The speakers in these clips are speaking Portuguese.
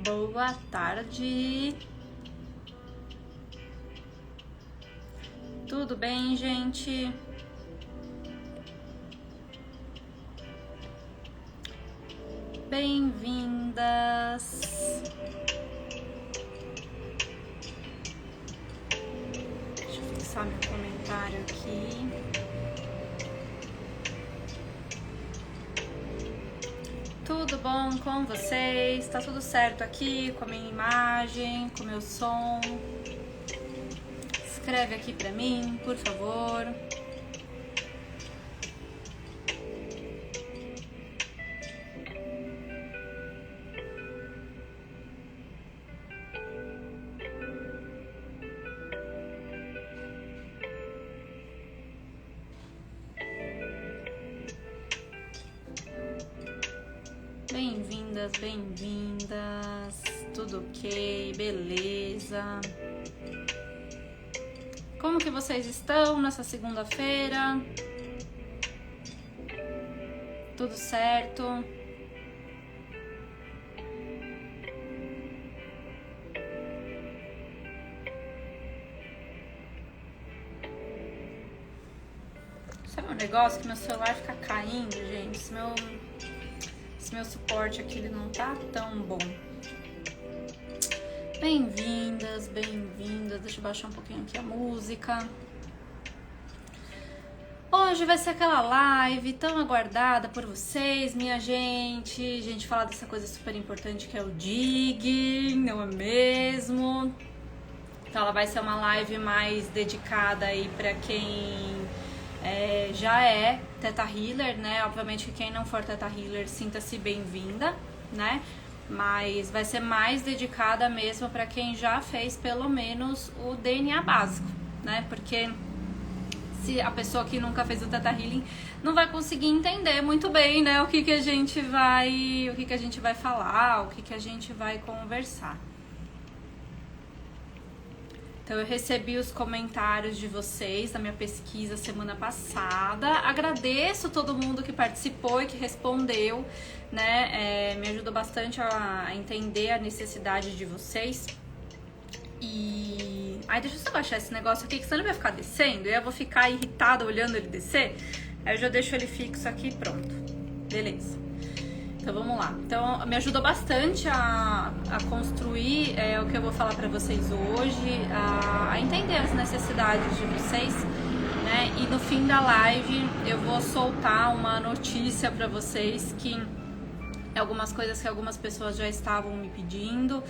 Boa tarde. Tudo bem, gente? Bem-vindas. Deixa eu fixar meu comentário aqui. Tudo bom com vocês? Tá tudo certo aqui com a minha imagem, com o meu som? Escreve aqui pra mim, por favor. Bem-vindas, bem-vindas. Tudo ok, beleza? Como que vocês estão nessa segunda-feira? Tudo certo? Sabe um negócio que meu celular fica caindo, gente? Esse meu suporte aqui ele não tá tão bom. Bem-vindas, bem-vindas. Deixa eu baixar um pouquinho aqui a música. Hoje vai ser aquela live tão aguardada por vocês, minha gente. Gente, falar dessa coisa super importante que é o digging, não é mesmo? Então ela vai ser uma live mais dedicada aí pra quem já é Theta Healer, né? Obviamente que quem não for Theta Healer, sinta-se bem-vinda, né? Mas vai ser mais dedicada mesmo para quem já fez pelo menos o DNA básico, né? Porque se a pessoa que nunca fez o Theta Healing não vai conseguir entender muito bem, né? O que a gente vai falar, o que a gente vai conversar. Então eu recebi os comentários de vocês da minha pesquisa semana passada. Agradeço todo mundo que participou e que respondeu, né? Me ajudou bastante a entender a necessidade de vocês. E... Ai, deixa eu só baixar esse negócio aqui, que senão ele vai ficar descendo e eu vou ficar irritada olhando ele descer. Aí eu já deixo ele fixo aqui, pronto. Beleza. Então vamos lá. Então me ajudou bastante a construir o que eu vou falar pra vocês hoje, a entender as necessidades de vocês, né? E no fim da live eu vou soltar uma notícia pra vocês que algumas coisas que algumas pessoas já estavam me pedindo.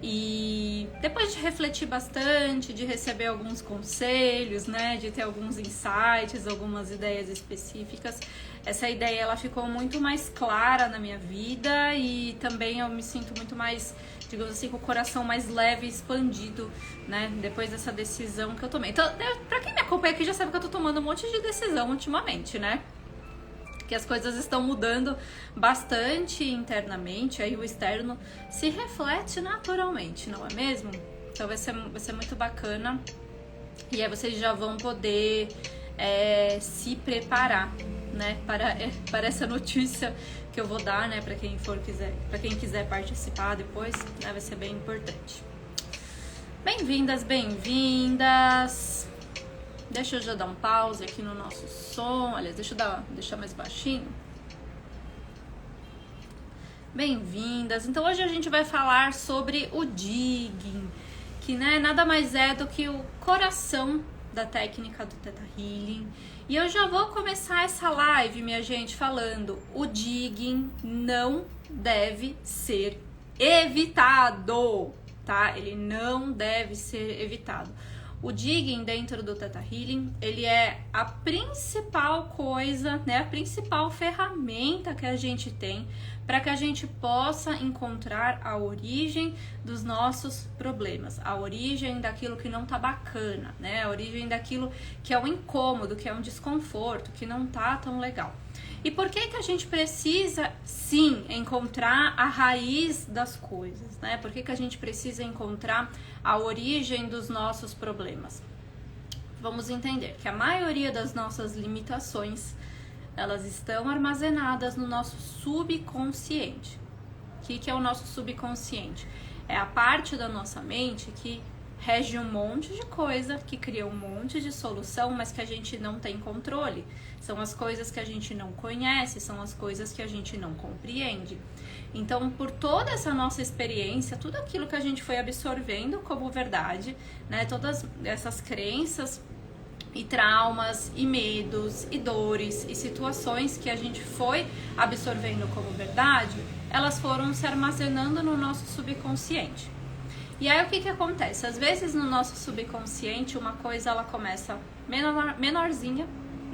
E depois de refletir bastante, de receber alguns conselhos, né, de ter alguns insights, algumas ideias específicas, essa ideia ela ficou muito mais clara na minha vida e também eu me sinto muito mais, digamos assim, com o coração mais leve e expandido, né, depois dessa decisão que eu tomei. Então, pra quem me acompanha aqui já sabe que eu tô tomando um monte de decisão ultimamente, né? Que as coisas estão mudando bastante internamente, aí o externo se reflete naturalmente, não é mesmo? Então vai ser muito bacana e aí vocês já vão poder se preparar, né, para essa notícia que eu vou dar, né, para quem quiser participar depois, né, vai ser bem importante. Bem-vindas, bem-vindas. Deixa eu já dar um pause aqui no nosso som. Aliás, deixa eu deixar mais baixinho. Bem-vindas. Então hoje a gente vai falar sobre o digging, que, né, nada mais é do que o coração da técnica do Theta Healing. E eu já vou começar essa live, minha gente, falando: o digging não deve ser evitado, tá? Ele não deve ser evitado. O digging dentro do Theta Healing, ele é a principal coisa, né, a principal ferramenta que a gente tem para que a gente possa encontrar a origem dos nossos problemas, a origem daquilo que não tá bacana, né, a origem daquilo que é um incômodo, que é um desconforto, que não tá tão legal. E por que a gente precisa, sim, encontrar a raiz das coisas, né? Por que a gente precisa encontrar a origem dos nossos problemas? Vamos entender que a maioria das nossas limitações, elas estão armazenadas no nosso subconsciente, que é o nosso subconsciente? É a parte da nossa mente que rege um monte de coisa, que cria um monte de solução, mas que a gente não tem controle. São as coisas que a gente não conhece, são as coisas que a gente não compreende. Então, por toda essa nossa experiência, tudo aquilo que a gente foi absorvendo como verdade, né, todas essas crenças e traumas, e medos, e dores, e situações que a gente foi absorvendo como verdade, elas foram se armazenando no nosso subconsciente. E aí o que acontece? Às vezes no nosso subconsciente uma coisa ela começa menorzinha,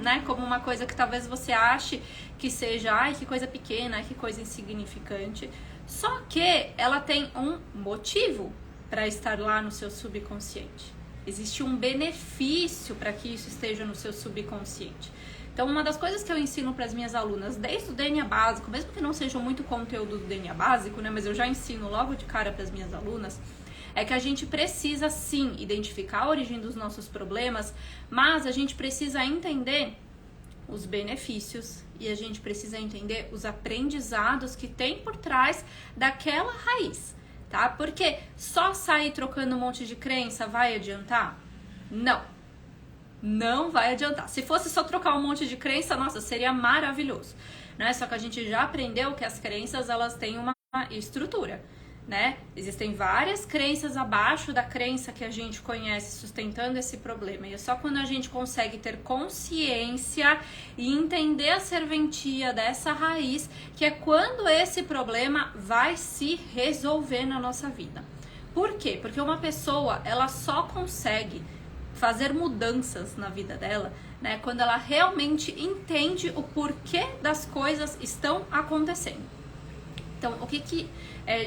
né? Como uma coisa que talvez você ache que seja, ai, que coisa pequena, ai, que coisa insignificante. Só que ela tem um motivo para estar lá no seu subconsciente. Existe um benefício para que isso esteja no seu subconsciente. Então, uma das coisas que eu ensino para as minhas alunas, desde o DNA básico, mesmo que não seja muito conteúdo do DNA básico, né? Mas eu já ensino logo de cara para as minhas alunas, é que a gente precisa sim identificar a origem dos nossos problemas, mas a gente precisa entender os benefícios e a gente precisa entender os aprendizados que tem por trás daquela raiz, tá? Porque só sair trocando um monte de crença vai adiantar? Não. Não vai adiantar. Se fosse só trocar um monte de crença, nossa, seria maravilhoso, né? Só que a gente já aprendeu que as crenças, elas têm uma estrutura, né? Existem várias crenças abaixo da crença que a gente conhece sustentando esse problema. E é só quando a gente consegue ter consciência e entender a serventia dessa raiz que é quando esse problema vai se resolver na nossa vida. Por quê? Porque uma pessoa, ela só consegue fazer mudanças na vida dela, né, quando ela realmente entende o porquê das coisas estão acontecendo. Então, o que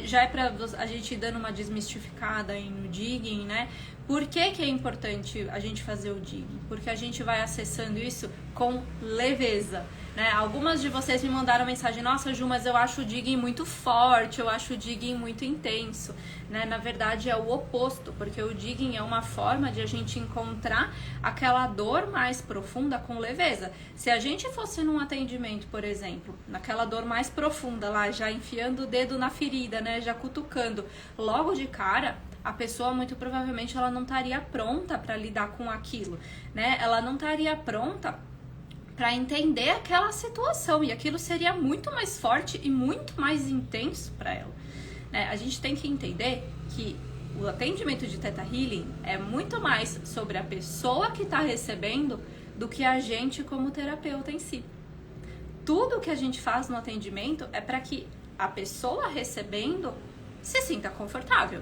já é pra a gente ir dando uma desmistificada aí no digging, né? Por que é importante a gente fazer o digging? Porque a gente vai acessando isso com leveza, né? Algumas de vocês me mandaram mensagem, nossa Ju, mas eu acho o digging muito forte, eu acho o digging muito intenso, né? Na verdade é o oposto, porque o digging é uma forma de a gente encontrar aquela dor mais profunda com leveza. Se a gente fosse num atendimento, por exemplo, naquela dor mais profunda lá, já enfiando o dedo na ferida, né? Já cutucando, logo de cara, a pessoa muito provavelmente ela não estaria pronta para lidar com aquilo, né? Ela não estaria pronta para entender aquela situação e aquilo seria muito mais forte e muito mais intenso para ela, né? A gente tem que entender que o atendimento de Theta Healing é muito mais sobre a pessoa que está recebendo do que a gente como terapeuta em si. Tudo que a gente faz no atendimento é para que a pessoa recebendo se sinta confortável.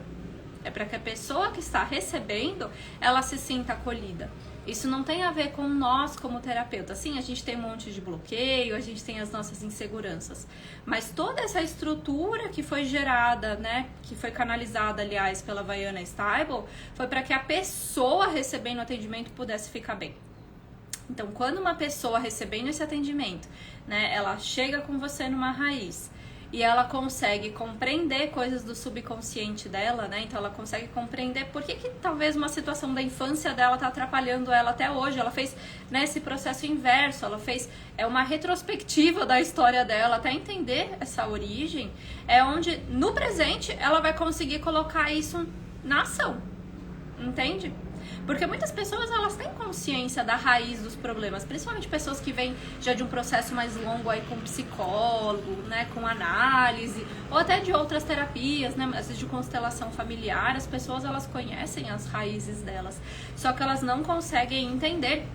É para que a pessoa que está recebendo, ela se sinta acolhida. Isso não tem a ver com nós como terapeuta. Sim, a gente tem um monte de bloqueio, a gente tem as nossas inseguranças. Mas toda essa estrutura que foi gerada, né, que foi canalizada, aliás, pela Vaiana Stable, foi para que a pessoa recebendo o atendimento pudesse ficar bem. Então, quando uma pessoa recebendo esse atendimento, né, ela chega com você numa raiz, e ela consegue compreender coisas do subconsciente dela, né? Então ela consegue compreender por que talvez uma situação da infância dela tá atrapalhando ela até hoje. Ela fez, né, esse processo inverso, ela fez uma retrospectiva da história dela até entender essa origem. É onde no presente ela vai conseguir colocar isso na ação, entende? Porque muitas pessoas, elas têm consciência da raiz dos problemas, principalmente pessoas que vêm já de um processo mais longo aí com psicólogo, né, com análise, ou até de outras terapias, né, às vezes de constelação familiar. As pessoas, elas conhecem as raízes delas, só que elas não conseguem entender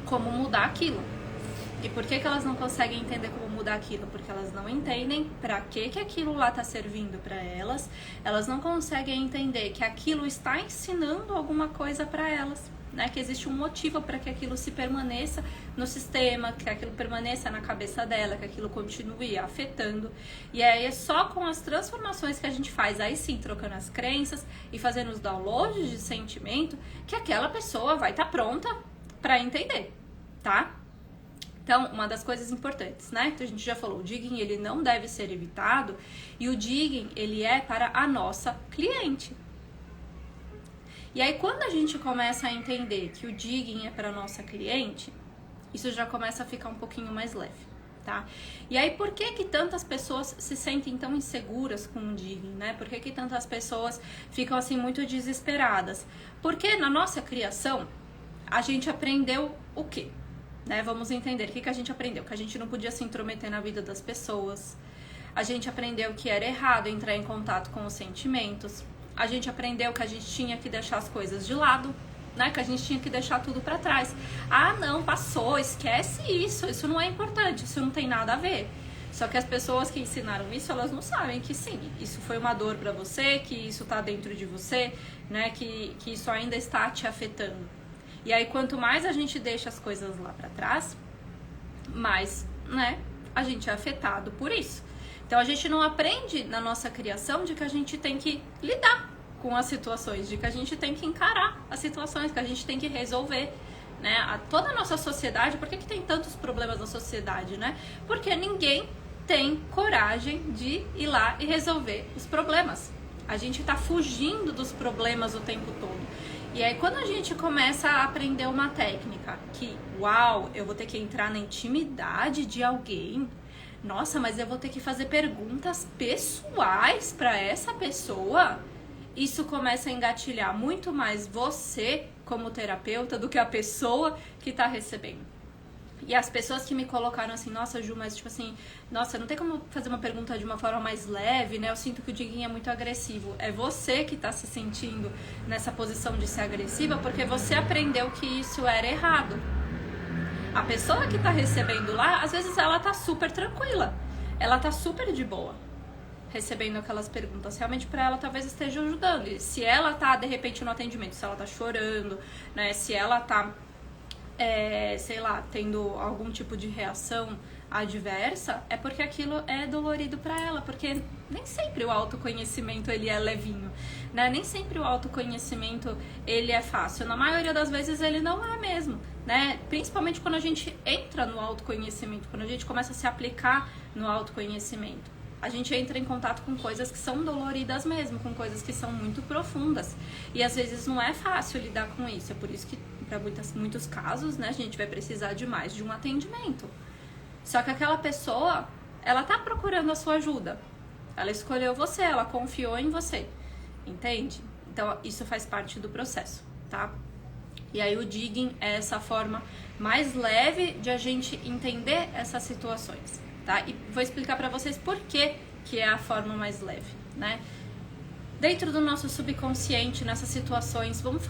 como mudar aquilo. E por que elas não conseguem entender como mudar aquilo? Porque elas não entendem para que aquilo lá está servindo para elas. Elas não conseguem entender que aquilo está ensinando alguma coisa para elas, né? Que existe um motivo para que aquilo se permaneça no sistema, que aquilo permaneça na cabeça dela, que aquilo continue afetando. E aí é só com as transformações que a gente faz, aí sim, trocando as crenças e fazendo os downloads de sentimento, que aquela pessoa vai estar pronta para entender, tá? Então, uma das coisas importantes, né? Então, a gente já falou, o digging, ele não deve ser evitado, e o digging, ele é para a nossa cliente. E aí, quando a gente começa a entender que o digging é para a nossa cliente, isso já começa a ficar um pouquinho mais leve, tá? E aí, por que que tantas pessoas se sentem tão inseguras com o digging, né? Por que que tantas pessoas ficam, assim, muito desesperadas? Porque na nossa criação, a gente aprendeu o quê? Né? Vamos entender. O que que a gente aprendeu? Que a gente não podia se intrometer na vida das pessoas. A gente aprendeu que era errado entrar em contato com os sentimentos. A gente aprendeu que a gente tinha que deixar as coisas de lado, né? Que a gente tinha que deixar tudo pra trás. Ah, não, passou, esquece isso não é importante, isso não tem nada a ver. Só que as pessoas que ensinaram isso, elas não sabem que sim, isso foi uma dor pra você, que isso tá dentro de você, né? Que isso ainda está te afetando. E aí, quanto mais a gente deixa as coisas lá pra trás, mais, né, a gente é afetado por isso. Então, a gente não aprende na nossa criação de que a gente tem que lidar com as situações, de que a gente tem que encarar as situações, que a gente tem que resolver, né? Toda a nossa sociedade, por que que tem tantos problemas na sociedade, né? Porque ninguém tem coragem de ir lá e resolver os problemas. A gente tá fugindo dos problemas o tempo todo. E aí, quando a gente começa a aprender uma técnica que, uau, eu vou ter que entrar na intimidade de alguém, nossa, mas eu vou ter que fazer perguntas pessoais para essa pessoa, isso começa a engatilhar muito mais você como terapeuta do que a pessoa que tá recebendo. E as pessoas que me colocaram assim, nossa, Ju, mas tipo assim, nossa, não tem como fazer uma pergunta de uma forma mais leve, né? Eu sinto que o digging é muito agressivo. É você que tá se sentindo nessa posição de ser agressiva porque você aprendeu que isso era errado. A pessoa que tá recebendo lá, às vezes ela tá super tranquila. Ela tá super de boa recebendo aquelas perguntas. Realmente pra ela talvez esteja ajudando. E se ela tá, de repente, no atendimento, se ela tá chorando, né? Se ela tá... sei lá, tendo algum tipo de reação adversa, é porque aquilo é dolorido pra ela, porque nem sempre o autoconhecimento ele é levinho, né? Nem sempre o autoconhecimento ele é fácil, na maioria das vezes ele não é mesmo, né? Principalmente quando a gente entra no autoconhecimento, quando a gente começa a se aplicar no autoconhecimento. A gente entra em contato com coisas que são doloridas mesmo, com coisas que são muito profundas. E às vezes não é fácil lidar com isso. É por isso que, para muitos casos, né, a gente vai precisar de mais de um atendimento. Só que aquela pessoa, ela tá procurando a sua ajuda. Ela escolheu você, ela confiou em você. Entende? Então, isso faz parte do processo, tá? E aí o digging é essa forma mais leve de a gente entender essas situações. Tá? E vou explicar pra vocês por que é a forma mais leve, né? Dentro do nosso subconsciente, nessas situações, vamos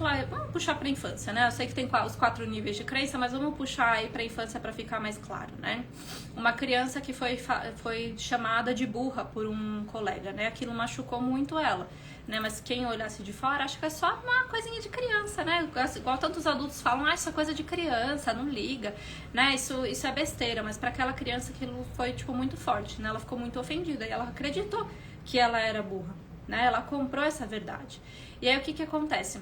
puxar pra infância, né? Eu sei que tem os 4 níveis de crença, mas vamos puxar aí pra infância pra ficar mais claro, né? Uma criança que foi chamada de burra por um colega, né? Aquilo machucou muito ela, né? Mas quem olhasse de fora, acha que é só uma coisinha de criança, né? Igual tantos adultos falam, isso é coisa de criança, não liga, né? Isso é besteira, mas pra aquela criança aquilo foi, tipo, muito forte, né? Ela ficou muito ofendida e ela acreditou que ela era burra, né? Ela comprou essa verdade. E aí o que acontece?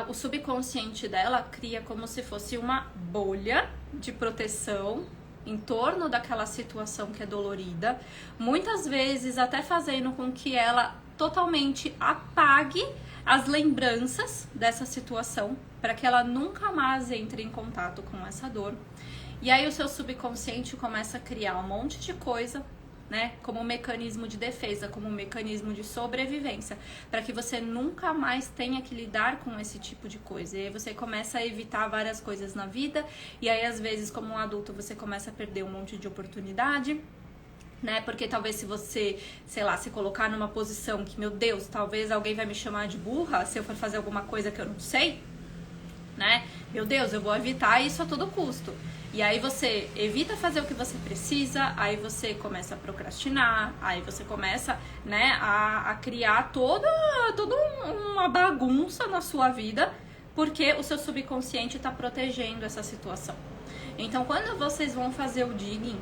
O subconsciente dela cria como se fosse uma bolha de proteção em torno daquela situação que é dolorida, muitas vezes até fazendo com que ela totalmente apague as lembranças dessa situação, para que ela nunca mais entre em contato com essa dor. E aí o seu subconsciente começa a criar um monte de coisa, né, como um mecanismo de defesa, como um mecanismo de sobrevivência, para que você nunca mais tenha que lidar com esse tipo de coisa. E aí você começa a evitar várias coisas na vida, e aí às vezes como um adulto você começa a perder um monte de oportunidade, né, porque talvez se você, sei lá, se colocar numa posição que, meu Deus, talvez alguém vai me chamar de burra se eu for fazer alguma coisa que eu não sei, né, meu Deus, eu vou evitar isso a todo custo. E aí você evita fazer o que você precisa, aí você começa a procrastinar, aí você começa, né, a criar toda uma bagunça na sua vida, porque o seu subconsciente está protegendo essa situação. Então, quando vocês vão fazer o digging,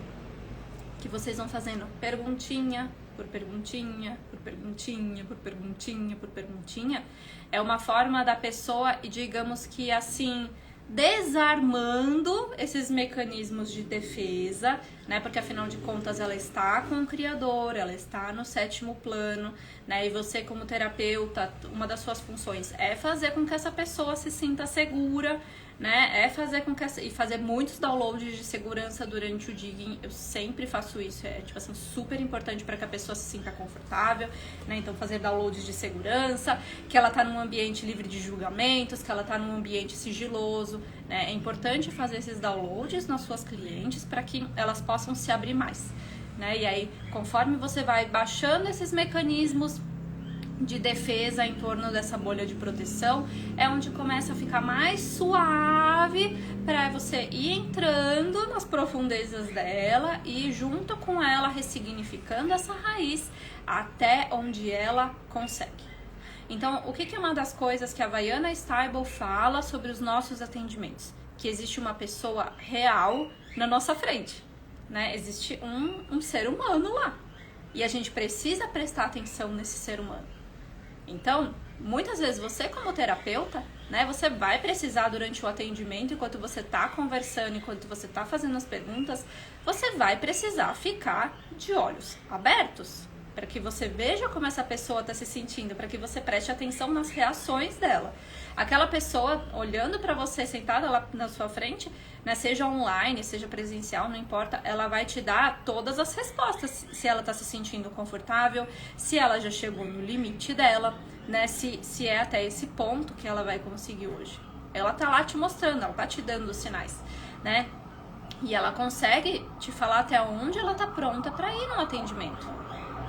que vocês vão fazendo perguntinha por perguntinha, por perguntinha, por perguntinha, por perguntinha, é uma forma da pessoa, e digamos que assim, desarmando esses mecanismos de defesa, né? Porque afinal de contas ela está com o Criador, ela está no 7º plano, né? E você como terapeuta, uma das suas funções é fazer com que essa pessoa se sinta segura, né? É fazer com que e fazer muitos downloads de segurança durante o digging. Eu sempre faço isso, é tipo assim super importante para que a pessoa se sinta confortável, né? Então fazer downloads de segurança, que ela tá num ambiente livre de julgamentos, que ela tá num ambiente sigiloso, né? É importante fazer esses downloads nas suas clientes para que elas possam se abrir mais, né? E aí, conforme você vai baixando esses mecanismos de defesa em torno dessa bolha de proteção, é onde começa a ficar mais suave para você ir entrando nas profundezas dela e junto com ela ressignificando essa raiz até onde ela consegue. Então, o que é uma das coisas que a Vaiana Stable fala sobre os nossos atendimentos? Que existe uma pessoa real na nossa frente, né? Existe um ser humano lá e a gente precisa prestar atenção nesse ser humano. Então, muitas vezes você como terapeuta, né, você vai precisar durante o atendimento, enquanto você tá conversando, enquanto você tá fazendo as perguntas, você vai precisar ficar de olhos abertos, para que você veja como essa pessoa tá se sentindo, para que você preste atenção nas reações dela. Aquela pessoa olhando para você, sentada lá na sua frente, né, seja online, seja presencial, não importa, ela vai te dar todas as respostas, se ela tá se sentindo confortável, se ela já chegou no limite dela, né, se é até esse ponto que ela vai conseguir hoje. Ela tá lá te mostrando, ela tá te dando os sinais, né, e ela consegue te falar até onde ela tá pronta para ir no atendimento.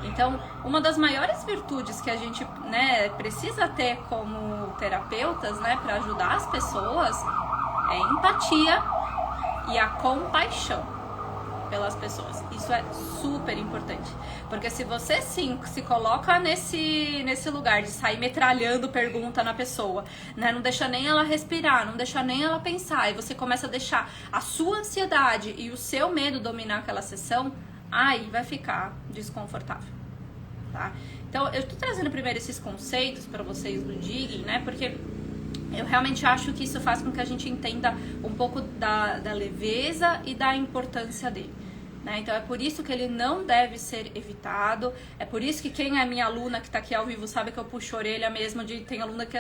Então, uma das maiores virtudes que a gente, né, precisa ter como terapeutas, né, para ajudar as pessoas é a empatia e a compaixão pelas pessoas. Isso é super importante, porque se você sim se coloca nesse lugar de sair metralhando pergunta na pessoa, né, não deixa nem ela respirar, não deixa nem ela pensar, e você começa a deixar a sua ansiedade e o seu medo dominar aquela sessão, aí vai ficar desconfortável, tá? Então, eu tô trazendo primeiro esses conceitos para vocês do digging, né? Porque eu realmente acho que isso faz com que a gente entenda um pouco da leveza e da importância dele, né? Então, é por isso que ele não deve ser evitado. É por isso que quem é minha aluna que tá aqui ao vivo sabe que eu puxo a orelha mesmo de... Tem aluna que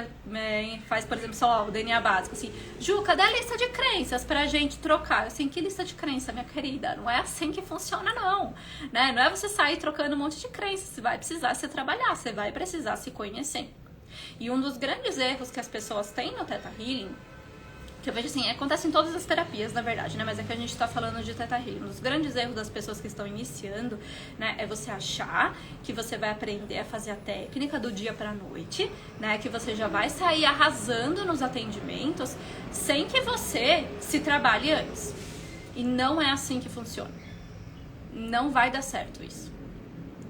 faz, por exemplo, só o DNA básico, assim, Ju, cadê a lista de crenças pra gente trocar? Assim, que lista de crença, minha querida? Não é assim que funciona, não, né? Não é você sair trocando um monte de crenças. Você vai precisar se trabalhar, você vai precisar se conhecer. E um dos grandes erros que as pessoas têm no Theta Healing, que eu vejo assim, acontece em todas as terapias, na verdade, né? Mas é que a gente tá falando de Theta Healing. Um dos grandes erros das pessoas que estão iniciando, né, é você achar que você vai aprender a fazer a técnica do dia pra noite, né? Que você já vai sair arrasando nos atendimentos sem que você se trabalhe antes. E não é assim que funciona. Não vai dar certo isso.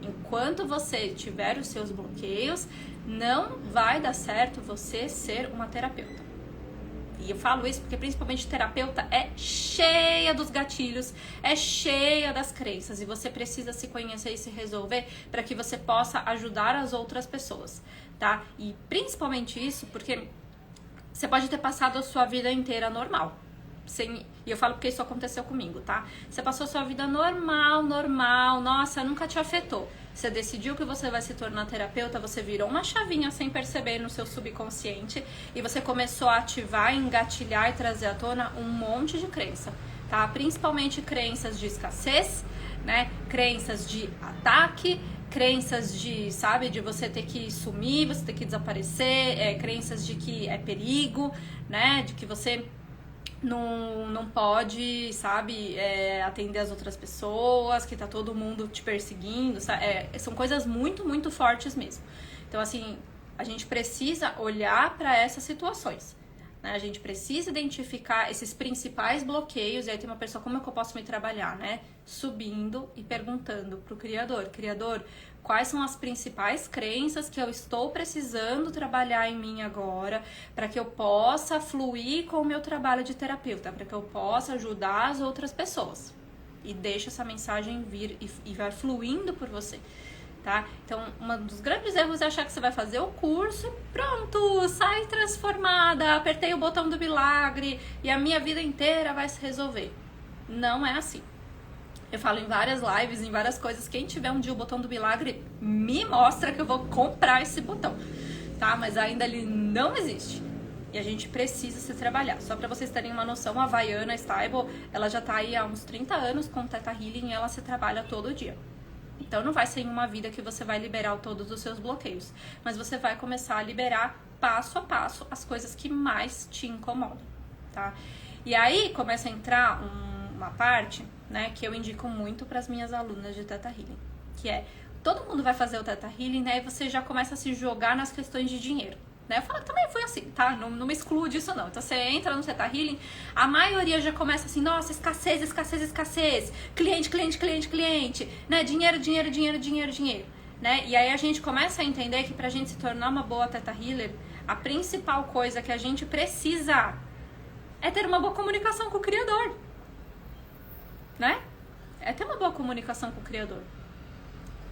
Enquanto você tiver os seus bloqueios, não vai dar certo você ser uma terapeuta. E eu falo isso porque principalmente terapeuta é cheia dos gatilhos, é cheia das crenças. E você precisa se conhecer e se resolver para que você possa ajudar as outras pessoas, tá? E principalmente isso porque você pode ter passado a sua vida inteira normal. E eu falo porque isso aconteceu comigo, tá? Você passou a sua vida normal, nossa, nunca te afetou. Você decidiu que você vai se tornar terapeuta, você virou uma chavinha sem perceber no seu subconsciente e você começou a ativar, engatilhar e trazer à tona um monte de crença, tá? Principalmente crenças de escassez, né? Crenças de ataque, crenças de, sabe, de você ter que sumir, você ter que desaparecer, crenças de que é perigo, né? De que você não pode, sabe, atender as outras pessoas, que tá todo mundo te perseguindo, sabe? São coisas muito, muito fortes mesmo. Então, assim, a gente precisa olhar para essas situações, né? A gente precisa identificar esses principais bloqueios, e aí tem uma pessoa, como é que eu posso me trabalhar, né? Subindo e perguntando pro Criador, quais são as principais crenças que eu estou precisando trabalhar em mim agora para que eu possa fluir com o meu trabalho de terapeuta, para que eu possa ajudar as outras pessoas. E deixa essa mensagem vir e vai fluindo por você, tá? Então, um dos grandes erros é achar que você vai fazer o curso, pronto, sai transformada, apertei o botão do milagre e a minha vida inteira vai se resolver. Não é assim. Eu falo em várias lives, em várias coisas. Quem tiver um dia o botão do milagre, me mostra que eu vou comprar esse botão, tá? Mas ainda ele não existe. E a gente precisa se trabalhar. Só pra vocês terem uma noção, a Havaiana Stable, ela já tá aí há uns 30 anos com Theta Healing e ela se trabalha todo dia. Então não vai ser em uma vida que você vai liberar todos os seus bloqueios. Mas você vai começar a liberar passo a passo as coisas que mais te incomodam, tá? E aí começa a entrar uma parte, né, que eu indico muito para as minhas alunas de Theta Healing, que é, todo mundo vai fazer o Theta Healing, né, e você já começa a se jogar nas questões de dinheiro, né? Eu falo que também foi assim, tá? Não me excluo disso não. Então você entra no Theta Healing, a maioria já começa assim, nossa, escassez, escassez, escassez, cliente, cliente, cliente, cliente, né? Dinheiro, dinheiro, dinheiro, dinheiro, dinheiro, né? E aí a gente começa a entender que pra gente se tornar uma boa Theta Healer, a principal coisa que a gente precisa é ter uma boa comunicação com o Criador, né? É ter uma boa comunicação com o Criador.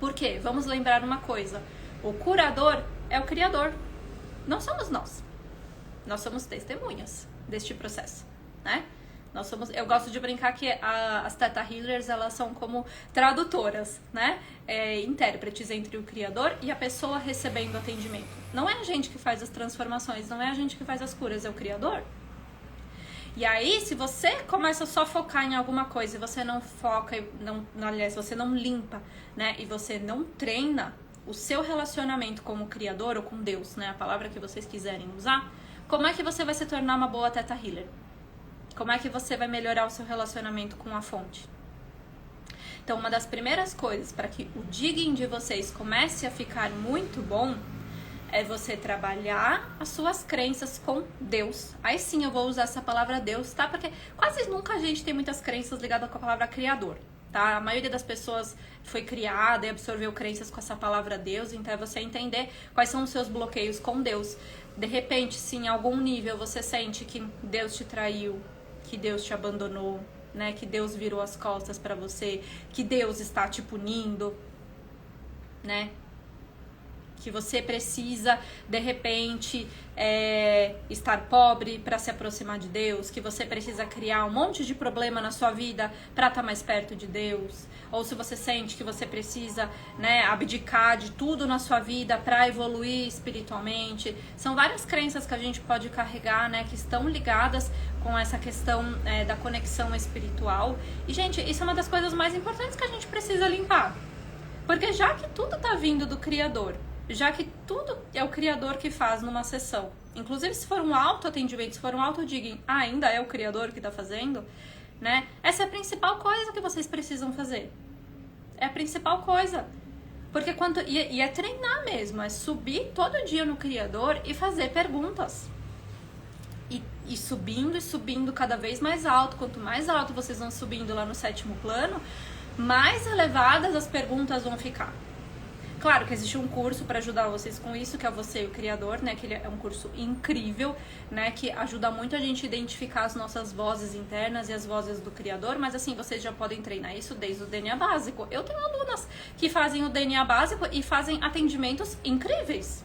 Por quê? Vamos lembrar uma coisa. O curador é o Criador. Não somos nós. Nós somos testemunhas deste processo, né? Eu gosto de brincar que as Theta Healers, elas são como tradutoras, né? Intérpretes entre o Criador e a pessoa recebendo atendimento. Não é a gente que faz as transformações, não é a gente que faz as curas, é o Criador. E aí, se você começa só a focar em alguma coisa e você não foca, aliás, você não limpa, né? E você não treina o seu relacionamento com o Criador ou com Deus, né? A palavra que vocês quiserem usar, como é que você vai se tornar uma boa Theta Healer? Como é que você vai melhorar o seu relacionamento com a fonte? Então, uma das primeiras coisas para que o digging de vocês comece a ficar muito bom é você trabalhar as suas crenças com Deus. Aí sim eu vou usar essa palavra Deus, tá? Porque quase nunca a gente tem muitas crenças ligadas com a palavra Criador, tá? A maioria das pessoas foi criada e absorveu crenças com essa palavra Deus, então é você entender quais são os seus bloqueios com Deus. De repente, se em algum nível você sente que Deus te traiu, que Deus te abandonou, né? Que Deus virou as costas pra você, que Deus está te punindo, né? Que você precisa, de repente, estar pobre para se aproximar de Deus, que você precisa criar um monte de problema na sua vida para estar mais perto de Deus, ou se você sente que você precisa, né, abdicar de tudo na sua vida para evoluir espiritualmente. São várias crenças que a gente pode carregar, né, que estão ligadas com essa questão da conexão espiritual. E, gente, isso é uma das coisas mais importantes que a gente precisa limpar. Porque já que tudo tá vindo do Criador, já que tudo é o Criador que faz numa sessão, inclusive se for um autoatendimento, se for um autodigging, ainda é o Criador que tá fazendo, né? Essa é a principal coisa que vocês precisam fazer. É a principal coisa. Porque e é treinar mesmo, é subir todo dia no Criador e fazer perguntas. E subindo e subindo cada vez mais alto. Quanto mais alto vocês vão subindo lá no 7º plano, mais elevadas as perguntas vão ficar. Claro que existe um curso para ajudar vocês com isso, que é Você e o Criador, né? Que ele é um curso incrível, né? Que ajuda muito a gente a identificar as nossas vozes internas e as vozes do Criador. Mas assim, vocês já podem treinar isso desde o DNA básico. Eu tenho alunas que fazem o DNA básico e fazem atendimentos incríveis.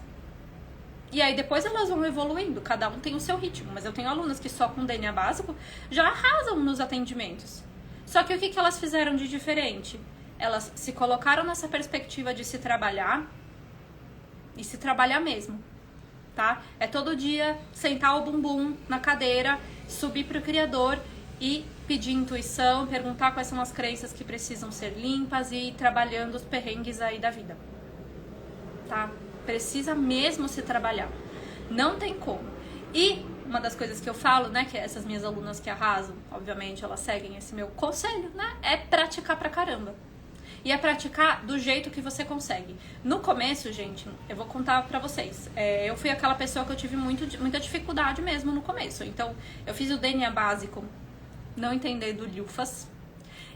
E aí depois elas vão evoluindo, cada um tem o seu ritmo. Mas eu tenho alunas que só com DNA básico já arrasam nos atendimentos. Só que o que elas fizeram de diferente? Elas se colocaram nessa perspectiva de se trabalhar e se trabalhar mesmo, tá? É todo dia sentar o bumbum na cadeira, subir pro Criador e pedir intuição, perguntar quais são as crenças que precisam ser limpas e ir trabalhando os perrengues aí da vida, tá? Precisa mesmo se trabalhar, não tem como. E uma das coisas que eu falo, né, que essas minhas alunas que arrasam, obviamente elas seguem esse meu conselho, né, é praticar pra caramba. E é praticar do jeito que você consegue. No começo, gente, eu vou contar pra vocês. Eu fui aquela pessoa que eu tive muita dificuldade mesmo no começo. Então, eu fiz o DNA básico, não entendendo lufas.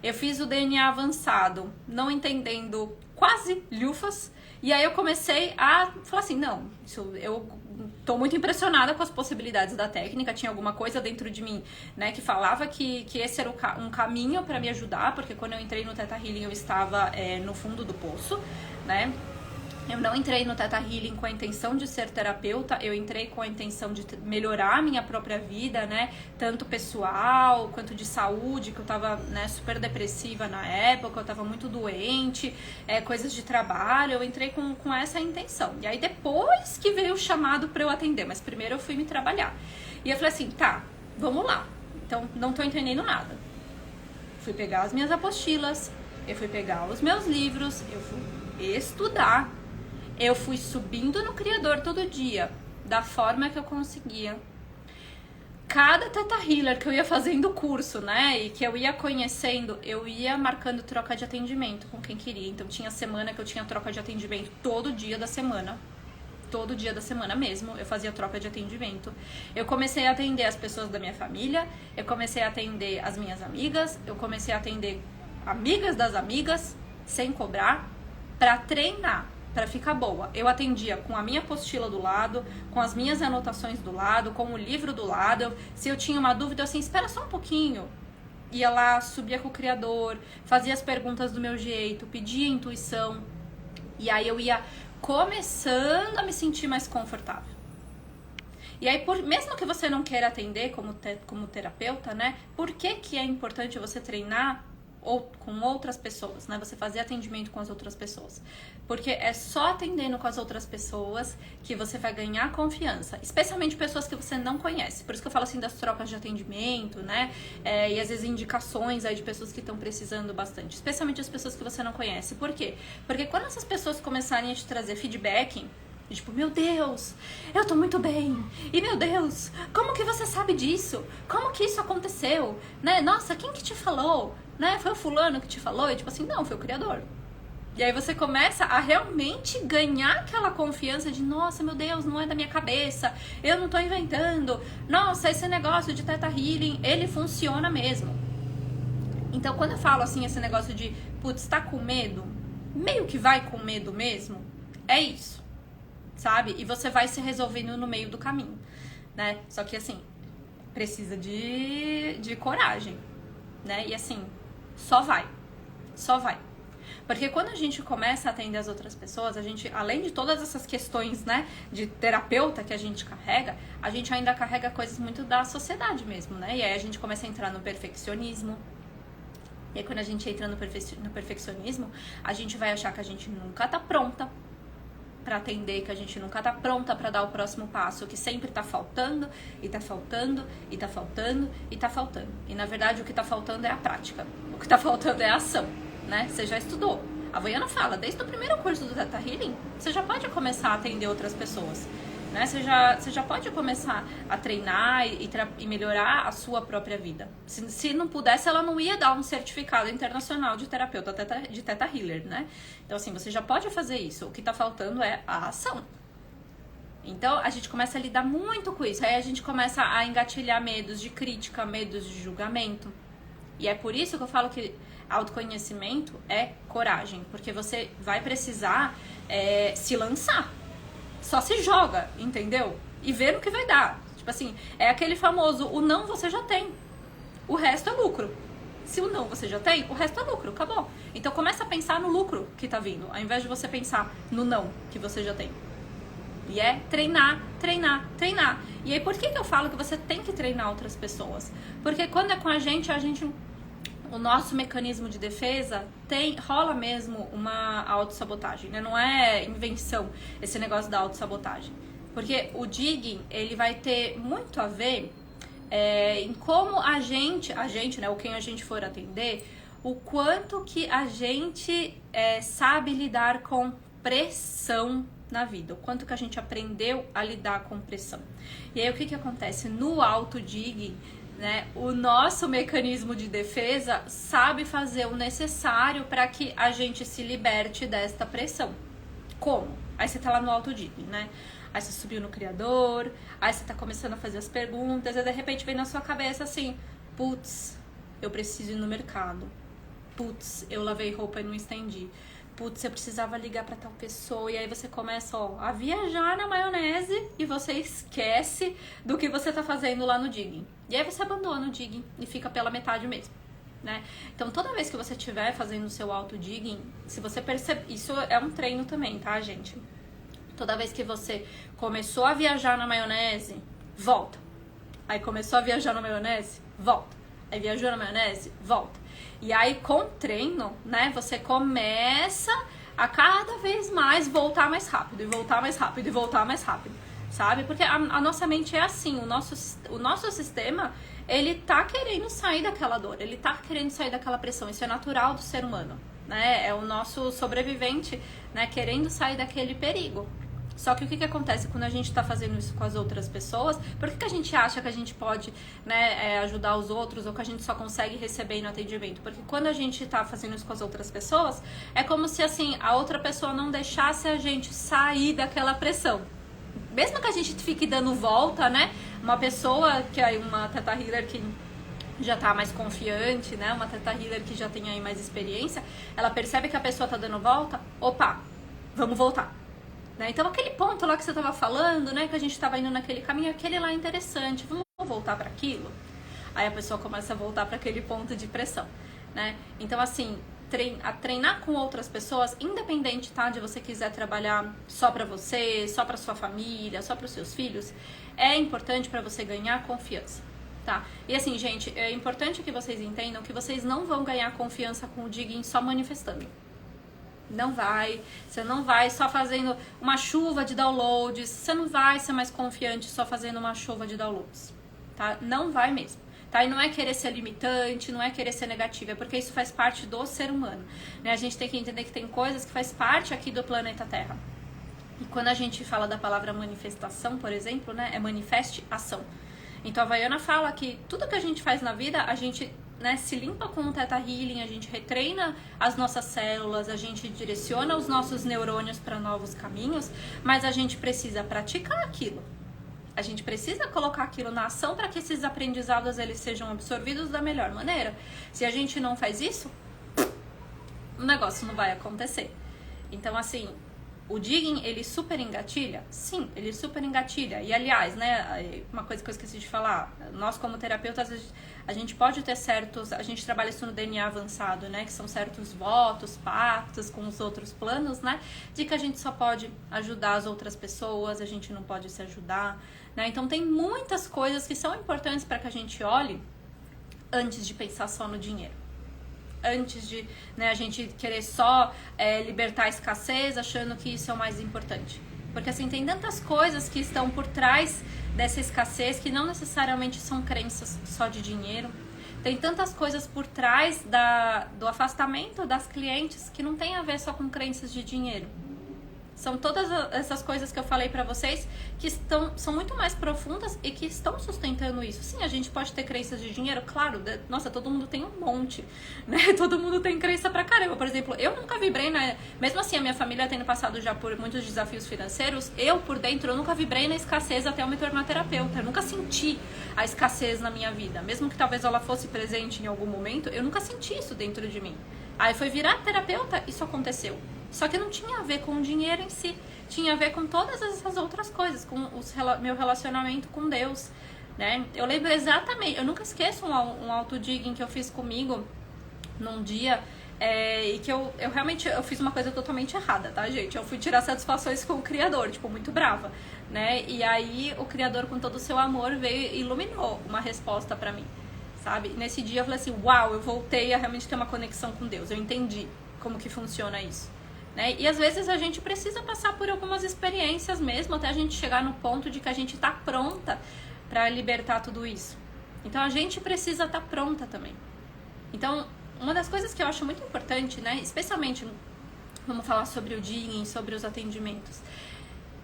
Eu fiz o DNA avançado, não entendendo quase lufas. E aí eu comecei a falar assim, não, eu tô muito impressionada com as possibilidades da técnica. Tinha alguma coisa dentro de mim, né, que falava que esse era um caminho para me ajudar, porque quando eu entrei no Theta Healing eu estava no fundo do poço, né? Eu não entrei no Theta Healing com a intenção de ser terapeuta, eu entrei com a intenção de melhorar a minha própria vida, né? Tanto pessoal, quanto de saúde, que eu tava, né, super depressiva na época, eu tava muito doente, coisas de trabalho, eu entrei com essa intenção. E aí depois que veio o chamado pra eu atender, mas primeiro eu fui me trabalhar. E eu falei assim, tá, vamos lá. Então, não tô entendendo nada. Fui pegar as minhas apostilas, eu fui pegar os meus livros, eu fui estudar. Eu fui subindo no Criador todo dia, da forma que eu conseguia. Cada Theta Healer que eu ia fazendo curso, né, e que eu ia conhecendo, eu ia marcando troca de atendimento com quem queria. Então tinha semana que eu tinha troca de atendimento todo dia da semana mesmo, eu fazia troca de atendimento. Eu comecei a atender as pessoas da minha família, eu comecei a atender as minhas amigas, eu comecei a atender amigas das amigas, sem cobrar, pra treinar. Pra ficar boa. Eu atendia com a minha apostila do lado, com as minhas anotações do lado, com o livro do lado. Se eu tinha uma dúvida, eu assim, espera só um pouquinho. Ia lá, subia com o Criador, fazia as perguntas do meu jeito, pedia intuição. E aí eu ia começando a me sentir mais confortável. E aí, mesmo que você não queira atender como terapeuta, né? Por que é importante você treinar ou com outras pessoas, né? Você fazer atendimento com as outras pessoas. Porque é só atendendo com as outras pessoas que você vai ganhar confiança. Especialmente pessoas que você não conhece. Por isso que eu falo assim das trocas de atendimento, né? E às vezes indicações aí de pessoas que estão precisando bastante. Especialmente as pessoas que você não conhece. Por quê? Porque quando essas pessoas começarem a te trazer feedback, tipo, meu Deus, eu tô muito bem. E meu Deus, como que você sabe disso? Como que isso aconteceu? Né? Nossa, quem que te falou? Né? Foi o fulano que te falou? E tipo assim, não, foi o Criador. E aí você começa a realmente ganhar aquela confiança de, nossa, meu Deus, não é da minha cabeça, eu não tô inventando. Nossa, esse negócio de Theta Healing, ele funciona mesmo. Então, quando eu falo assim, esse negócio de, putz, tá com medo? Meio que vai com medo mesmo? É isso, sabe? E você vai se resolvendo no meio do caminho, né? Só que assim, precisa de coragem, né? E assim, só vai. Porque quando a gente começa a atender as outras pessoas, a gente, além de todas essas questões, né, de terapeuta que a gente carrega, a gente ainda carrega coisas muito da sociedade mesmo, né? E aí a gente começa a entrar no perfeccionismo. E aí quando a gente entra no perfeccionismo, a gente vai achar que a gente nunca tá pronta pra atender, que a gente nunca tá pronta pra dar o próximo passo, que sempre tá faltando, e tá faltando, e tá faltando, e tá faltando. E na verdade o que tá faltando é a prática, o que tá faltando é a ação, né? Você já estudou. A Voiana fala, desde o primeiro curso do Theta Healing, você já pode começar a atender outras pessoas, né? Você já pode começar a treinar e melhorar a sua própria vida. Se não pudesse, ela não ia dar um certificado internacional de terapeuta de Theta Healer, né? Então, assim, você já pode fazer isso. O que tá faltando é a ação. Então, a gente começa a lidar muito com isso. Aí a gente começa a engatilhar medos de crítica, medos de julgamento. E é por isso que eu falo que autoconhecimento é coragem. Porque você vai precisar se lançar. Só se joga, entendeu? E vê no que vai dar. Tipo assim, é aquele famoso, o não você já tem. O resto é lucro. Se o não você já tem, o resto é lucro, acabou. Então começa a pensar no lucro que tá vindo, ao invés de você pensar no não que você já tem. E é treinar, treinar, treinar. E aí por que eu falo que você tem que treinar outras pessoas? Porque quando é com a gente, o nosso mecanismo de defesa rola mesmo uma autossabotagem, né? Não é invenção esse negócio da autossabotagem. Porque o digging, ele vai ter muito a ver em como a gente, né, ou quem a gente for atender, o quanto que a gente sabe lidar com pressão na vida, o quanto que a gente aprendeu a lidar com pressão. E aí o que acontece? No auto-digging, né, o nosso mecanismo de defesa sabe fazer o necessário para que a gente se liberte desta pressão. Como? Aí você tá lá no auto-digging, né? Aí você subiu no Criador, aí você tá começando a fazer as perguntas, e de repente vem na sua cabeça assim, putz, eu preciso ir no mercado. Putz, eu lavei roupa e não estendi. Putz, eu precisava ligar pra tal pessoa. E aí você começa, a viajar na maionese e você esquece do que você tá fazendo lá no digging. E aí você abandona o digging e fica pela metade mesmo. né? Então, toda vez que você estiver fazendo o seu auto-digging, se você perceber... Isso é um treino também, tá, gente? Toda vez que você começou a viajar na maionese, volta. Aí começou a viajar na maionese, volta. Aí viajou na maionese, volta. E aí, com o treino, né, você começa a cada vez mais voltar mais rápido, e voltar mais rápido, e voltar mais rápido, sabe? Porque a nossa mente é assim, o nosso sistema, ele tá querendo sair daquela dor, ele tá querendo sair daquela pressão, isso é natural do ser humano, né? É o nosso sobrevivente, né, querendo sair daquele perigo. Só que o que acontece quando a gente tá fazendo isso com as outras pessoas? Por que a gente acha que a gente pode, né, ajudar os outros ou que a gente só consegue receber no atendimento? Porque quando a gente tá fazendo isso com as outras pessoas, é como se, assim, a outra pessoa não deixasse a gente sair daquela pressão. Mesmo que a gente fique dando volta, né? Uma pessoa, que é uma Theta Healer que já tá mais confiante, né? Uma Theta Healer que já tem aí mais experiência, ela percebe que a pessoa tá dando volta, opa, vamos voltar. Né? Então, aquele ponto lá que você estava falando, né, que a gente estava indo naquele caminho, aquele lá é interessante, vamos voltar para aquilo? Aí a pessoa começa a voltar para aquele ponto de pressão, né? Então, assim, treinar com outras pessoas, independente, tá, de você quiser trabalhar só para você, só para sua família, só para os seus filhos, é importante para você ganhar confiança, tá? E assim, gente, é importante que vocês entendam que vocês não vão ganhar confiança com o digging só manifestando. Não vai, você não vai só fazendo uma chuva de downloads, você não vai ser mais confiante só fazendo uma chuva de downloads, tá? Não vai mesmo, tá? E não é querer ser limitante, não é querer ser negativo, é porque isso faz parte do ser humano, né? A gente tem que entender que tem coisas que faz parte aqui do planeta Terra. E quando a gente fala da palavra manifestação, por exemplo, né, é manifeste ação. Então a Vaiana fala que tudo que a gente faz na vida, a gente, né, se limpa com o Theta Healing, a gente retreina as nossas células, a gente direciona os nossos neurônios para novos caminhos, mas a gente precisa praticar aquilo. A gente precisa colocar aquilo na ação para que esses aprendizados eles sejam absorvidos da melhor maneira. Se a gente não faz isso, o negócio não vai acontecer. Então, assim, o digging, ele super engatilha? Sim, ele super engatilha. E, aliás, né, uma coisa que eu esqueci de falar, nós como terapeutas, a gente pode ter certos... A gente trabalha isso no DNA avançado, né, que são certos votos, pactos com os outros planos, né, de que a gente só pode ajudar as outras pessoas, a gente não pode se ajudar, né. Então, tem muitas coisas que são importantes para que a gente olhe antes de pensar só no dinheiro. Antes de, né, a gente querer só libertar a escassez, achando que isso é o mais importante. Porque, assim, tem tantas coisas que estão por trás dessa escassez que não necessariamente são crenças só de dinheiro. Tem tantas coisas por trás do afastamento das clientes que não tem a ver só com crenças de dinheiro. São todas essas coisas que eu falei pra vocês que são muito mais profundas e que estão sustentando isso. Sim, a gente pode ter crenças de dinheiro, claro, nossa, todo mundo tem um monte, né? Todo mundo tem crença pra caramba. Por exemplo, eu nunca vibrei, mesmo assim a minha família tendo passado já por muitos desafios financeiros, eu por dentro, eu nunca vibrei na escassez até eu me tornar terapeuta. Eu nunca senti a escassez na minha vida. Mesmo que talvez ela fosse presente em algum momento, eu nunca senti isso dentro de mim. Aí foi virar terapeuta, isso aconteceu. Só que não tinha a ver com o dinheiro em si, tinha a ver com todas essas outras coisas, com meu relacionamento com Deus, né? Eu lembro exatamente, eu nunca esqueço um auto-digging que eu fiz comigo num dia, e que eu realmente eu fiz uma coisa totalmente errada, tá, gente? Eu fui tirar satisfações com o Criador, tipo, muito brava, né? E aí o Criador, com todo o seu amor, veio e iluminou uma resposta pra mim, sabe? Nesse dia eu falei assim, uau, eu voltei a realmente ter uma conexão com Deus, eu entendi como que funciona isso. Né? E às vezes a gente precisa passar por algumas experiências mesmo, até a gente chegar no ponto de que a gente tá pronta para libertar tudo isso. Então a gente precisa estar pronta também. Então, uma das coisas que eu acho muito importante, né, especialmente, vamos falar sobre o digging, sobre os atendimentos,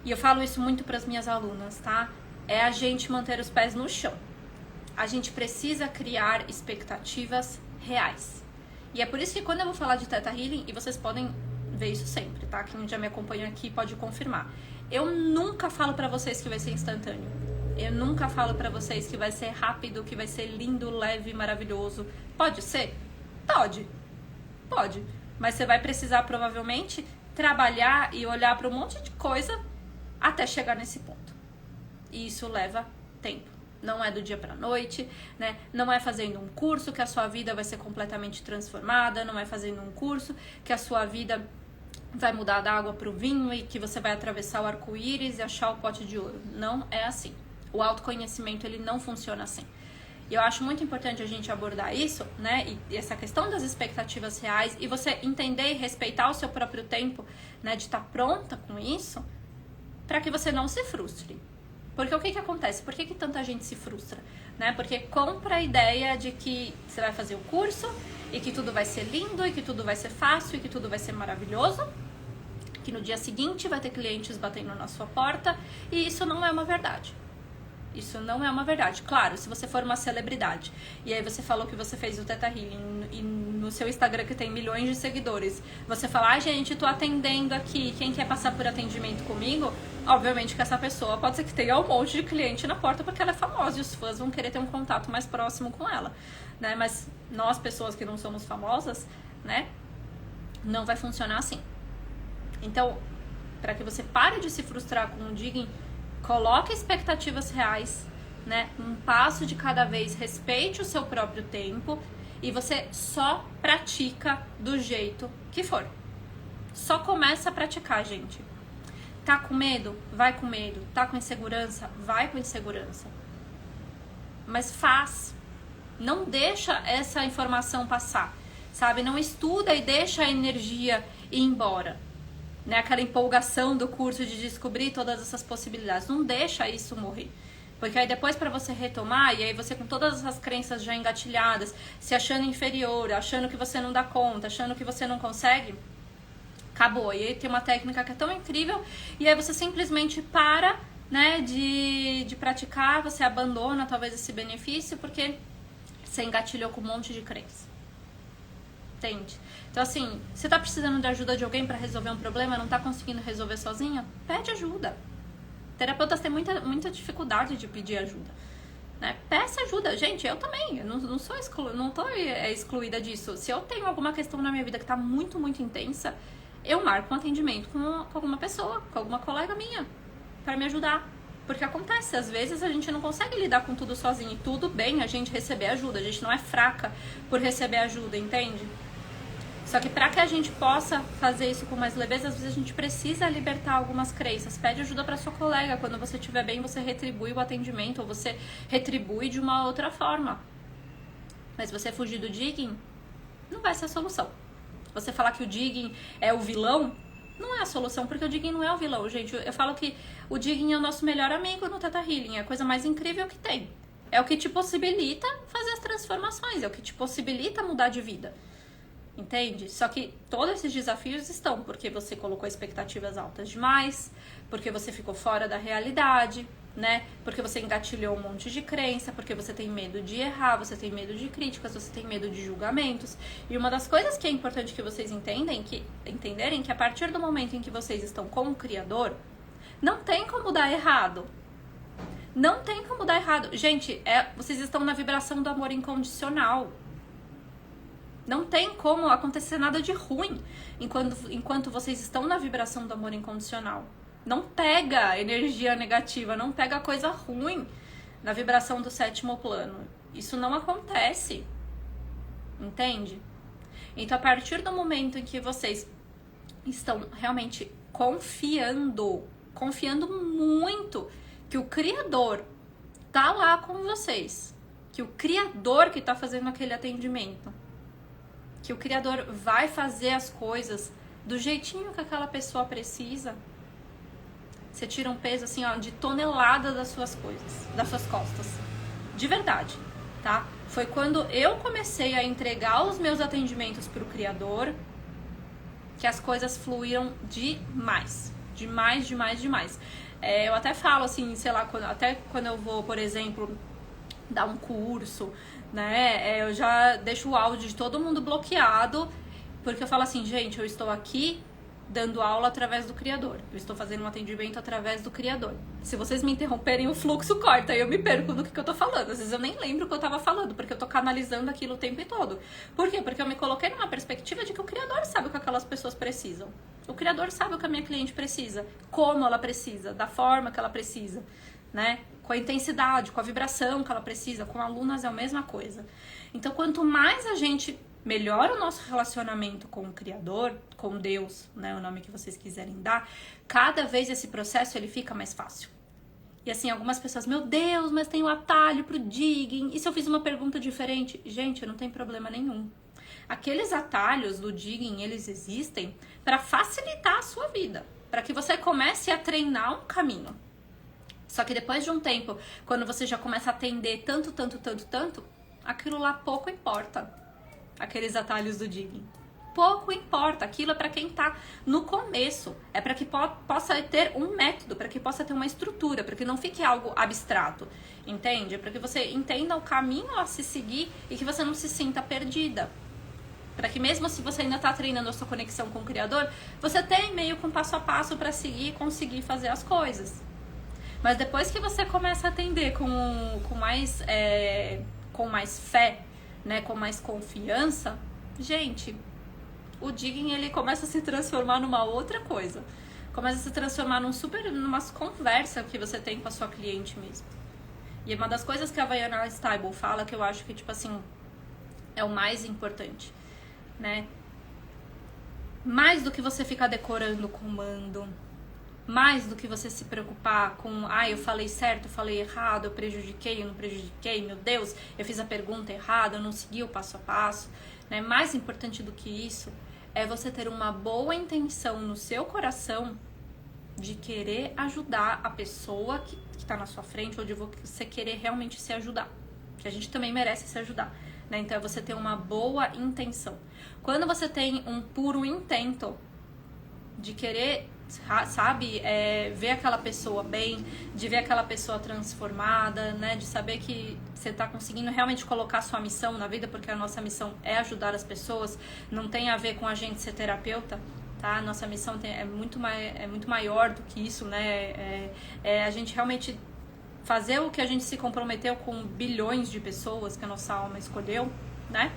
e eu falo isso muito para as minhas alunas, tá? É a gente manter os pés no chão. A gente precisa criar expectativas reais. E é por isso que quando eu vou falar de Theta Healing, e vocês podem ver isso sempre, tá? Quem já me acompanha aqui pode confirmar. Eu nunca falo pra vocês que vai ser instantâneo. Eu nunca falo pra vocês que vai ser rápido, que vai ser lindo, leve, maravilhoso. Pode ser? Pode. Pode. Mas você vai precisar, provavelmente, trabalhar e olhar pra um monte de coisa até chegar nesse ponto. E isso leva tempo. Não é do dia pra noite, né? Não é fazendo um curso que a sua vida vai ser completamente transformada, não é fazendo um curso que a sua vida vai mudar da água pro vinho e que você vai atravessar o arco-íris e achar o pote de ouro. Não é assim. O autoconhecimento, ele não funciona assim. E eu acho muito importante a gente abordar isso, né? E essa questão das expectativas reais e você entender e respeitar o seu próprio tempo, né? De estar pronta com isso, para que você não se frustre. Porque o que acontece? Por que tanta gente se frustra? Né? Porque compra a ideia de que você vai fazer o curso e que tudo vai ser lindo, e que tudo vai ser fácil, e que tudo vai ser maravilhoso, que no dia seguinte vai ter clientes batendo na sua porta, e isso não é uma verdade. Isso não é uma verdade. Claro, se você for uma celebridade, e aí você falou que você fez o Theta Healing, e no seu Instagram que tem milhões de seguidores, você fala, ai gente, tô atendendo aqui, quem quer passar por atendimento comigo? Obviamente que essa pessoa pode ser que tenha um monte de cliente na porta, porque ela é famosa, e os fãs vão querer ter um contato mais próximo com ela, né? Mas nós, pessoas que não somos famosas, né, não vai funcionar assim. Então, para que você pare de se frustrar com o digging, coloque expectativas reais, né? Um passo de cada vez, respeite o seu próprio tempo e você só pratica do jeito que for. Só começa a praticar, gente. Tá com medo? Vai com medo. Tá com insegurança? Vai com insegurança. Mas faz. Não deixa essa informação passar, sabe? Não estuda e deixa a energia ir embora. Né, aquela empolgação do curso de descobrir todas essas possibilidades. Não deixa isso morrer. Porque aí depois para você retomar, e aí você com todas essas crenças já engatilhadas, se achando inferior, achando que você não dá conta, achando que você não consegue, acabou. E aí tem uma técnica que é tão incrível, e aí você simplesmente para, né, de praticar, você abandona talvez esse benefício, porque você engatilhou com um monte de crença. Entende? Então, assim, você tá precisando de ajuda de alguém para resolver um problema, não tá conseguindo resolver sozinha? Pede ajuda. Terapeutas têm muita dificuldade de pedir ajuda, né? Peça ajuda. Gente, eu também, eu não sou não tô excluída disso. Se eu tenho alguma questão na minha vida que tá muito, muito intensa, eu marco um atendimento com alguma pessoa, com alguma colega minha, para me ajudar. Porque acontece, às vezes a gente não consegue lidar com tudo sozinho. E tudo bem a gente receber ajuda, a gente não é fraca por receber ajuda, entende? Só que para que a gente possa fazer isso com mais leveza, às vezes a gente precisa libertar algumas crenças. Pede ajuda para sua colega. Quando você estiver bem, você retribui o atendimento ou você retribui de uma outra forma. Mas você fugir do digging, não vai ser a solução. Você falar que o digging é o vilão, não é a solução, porque o digging não é o vilão, gente. Eu falo que o digging é o nosso melhor amigo no Theta Healing, é a coisa mais incrível que tem. É o que te possibilita fazer as transformações, é o que te possibilita mudar de vida. Entende? Só que todos esses desafios estão porque você colocou expectativas altas demais, porque você ficou fora da realidade, né? Porque você engatilhou um monte de crença, porque você tem medo de errar, você tem medo de críticas, você tem medo de julgamentos. E uma das coisas que é importante que vocês entenderem que a partir do momento em que vocês estão com o Criador, não tem como dar errado. Não tem como dar errado. Gente, vocês estão na vibração do amor incondicional. Não tem como acontecer nada de ruim enquanto vocês estão na vibração do amor incondicional. Não pega energia negativa, não pega coisa ruim na vibração do 7º plano. Isso não acontece. Entende? Então, a partir do momento em que vocês estão realmente confiando muito que o Criador tá lá com vocês, que o Criador que tá fazendo aquele atendimento, que o Criador vai fazer as coisas do jeitinho que aquela pessoa precisa, você tira um peso assim, ó, de tonelada das suas coisas, das suas costas. De verdade, tá? Foi quando eu comecei a entregar os meus atendimentos pro Criador que as coisas fluíram demais. Demais, demais, demais. Eu até falo assim, sei lá, até quando eu vou, por exemplo, dar um curso, né? Eu já deixo o áudio de todo mundo bloqueado, porque eu falo assim, gente, eu estou aqui dando aula através do Criador. Eu estou fazendo um atendimento através do Criador. Se vocês me interromperem, o fluxo corta, aí eu me perco do que eu tô falando. Às vezes eu nem lembro o que eu tava falando, porque eu tô canalizando aquilo o tempo todo. Por quê? Porque eu me coloquei numa perspectiva de que o Criador sabe o que aquelas pessoas precisam. O Criador sabe o que a minha cliente precisa, como ela precisa, da forma que ela precisa, né? com a intensidade, com a vibração que ela precisa. Com alunas é a mesma coisa. Então, quanto mais a gente melhora o nosso relacionamento com o Criador, com Deus, né, o nome que vocês quiserem dar, cada vez esse processo ele fica mais fácil. E assim, algumas pessoas, meu Deus, mas tem um atalho pro digging. E se eu fiz uma pergunta diferente? Gente, não tem problema nenhum. Aqueles atalhos do digging, eles existem para facilitar a sua vida, para que você comece a treinar um caminho. Só que depois de um tempo, quando você já começa a atender tanto, aquilo lá pouco importa. Aqueles atalhos do digging. Pouco importa, aquilo é para quem tá no começo, é para que possa ter um método, para que possa ter uma estrutura, para que não fique algo abstrato, entende? Para que você entenda o caminho a se seguir e que você não se sinta perdida. Para que mesmo se você ainda tá treinando a sua conexão com o Criador, você tem meio com passo a passo para seguir e conseguir fazer as coisas. Mas depois que você começa a atender com mais fé, né, com mais confiança, gente, o digging ele começa a se transformar numa outra coisa. Começa a se transformar numa conversa que você tem com a sua cliente mesmo. E uma das coisas que a Vaiana Stable fala, que eu acho que, tipo assim, é o mais importante, né? Mais do que você ficar decorando o comando, mais do que você se preocupar com, eu falei certo, eu falei errado, eu prejudiquei, eu não prejudiquei, meu Deus, eu fiz a pergunta errada, eu não segui o passo a passo, né? Mais importante do que isso é você ter uma boa intenção no seu coração de querer ajudar a pessoa que tá na sua frente, ou de você querer realmente se ajudar, que a gente também merece se ajudar, né? Então é você ter uma boa intenção. Quando você tem um puro intento de querer, sabe, ver aquela pessoa bem, de ver aquela pessoa transformada, né, de saber que você tá conseguindo realmente colocar a sua missão na vida, porque a nossa missão é ajudar as pessoas, não tem a ver com a gente ser terapeuta, tá? A nossa missão é muito maior do que isso, né, a gente realmente fazer o que a gente se comprometeu com bilhões de pessoas que a nossa alma escolheu, né,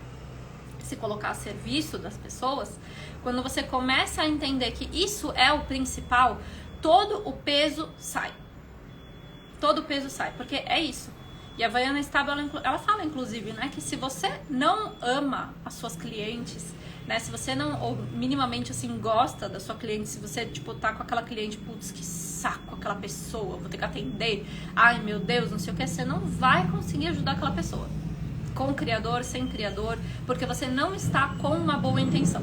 se colocar a serviço das pessoas. Quando você começa a entender que isso é o principal, todo o peso sai. Todo o peso sai, porque é isso. E a Vaiana Stable, ela fala, inclusive, né, que se você não ama as suas clientes, né, se você não, ou minimamente, assim, gosta da sua cliente, se você, tipo, tá com aquela cliente, putz, que saco, aquela pessoa, vou ter que atender, ai, meu Deus, não sei o que, você não vai conseguir ajudar aquela pessoa. Com o Criador, sem Criador, porque você não está com uma boa intenção.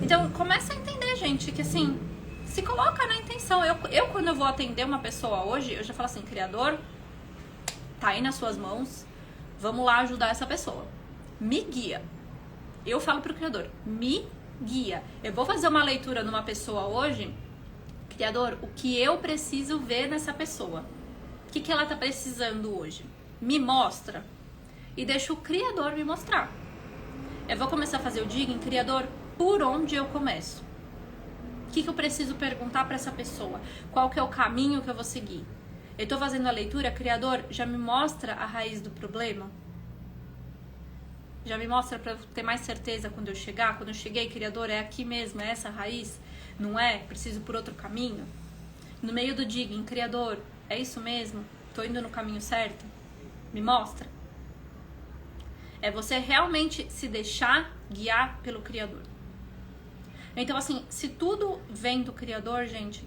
Então, começa a entender, gente, que assim, se coloca na intenção. Eu quando eu vou atender uma pessoa hoje, eu já falo assim, Criador, tá aí nas suas mãos, vamos lá ajudar essa pessoa. Me guia. Eu falo pro Criador, me guia. Eu vou fazer uma leitura numa pessoa hoje, Criador, o que eu preciso ver nessa pessoa? O que ela tá precisando hoje? Me mostra. E deixa o Criador me mostrar. Eu vou começar a fazer o digging, Criador, por onde eu começo? O que eu preciso perguntar para essa pessoa? Qual que é o caminho que eu vou seguir? Eu tô fazendo a leitura, Criador, já me mostra a raiz do problema? Já me mostra para eu ter mais certeza quando eu chegar? Quando eu cheguei, Criador, é aqui mesmo, é essa a raiz? Não é? Preciso por outro caminho? No meio do digging, Criador, é isso mesmo? Tô indo no caminho certo? Me mostra. É você realmente se deixar guiar pelo Criador. Então, assim, se tudo vem do Criador, gente,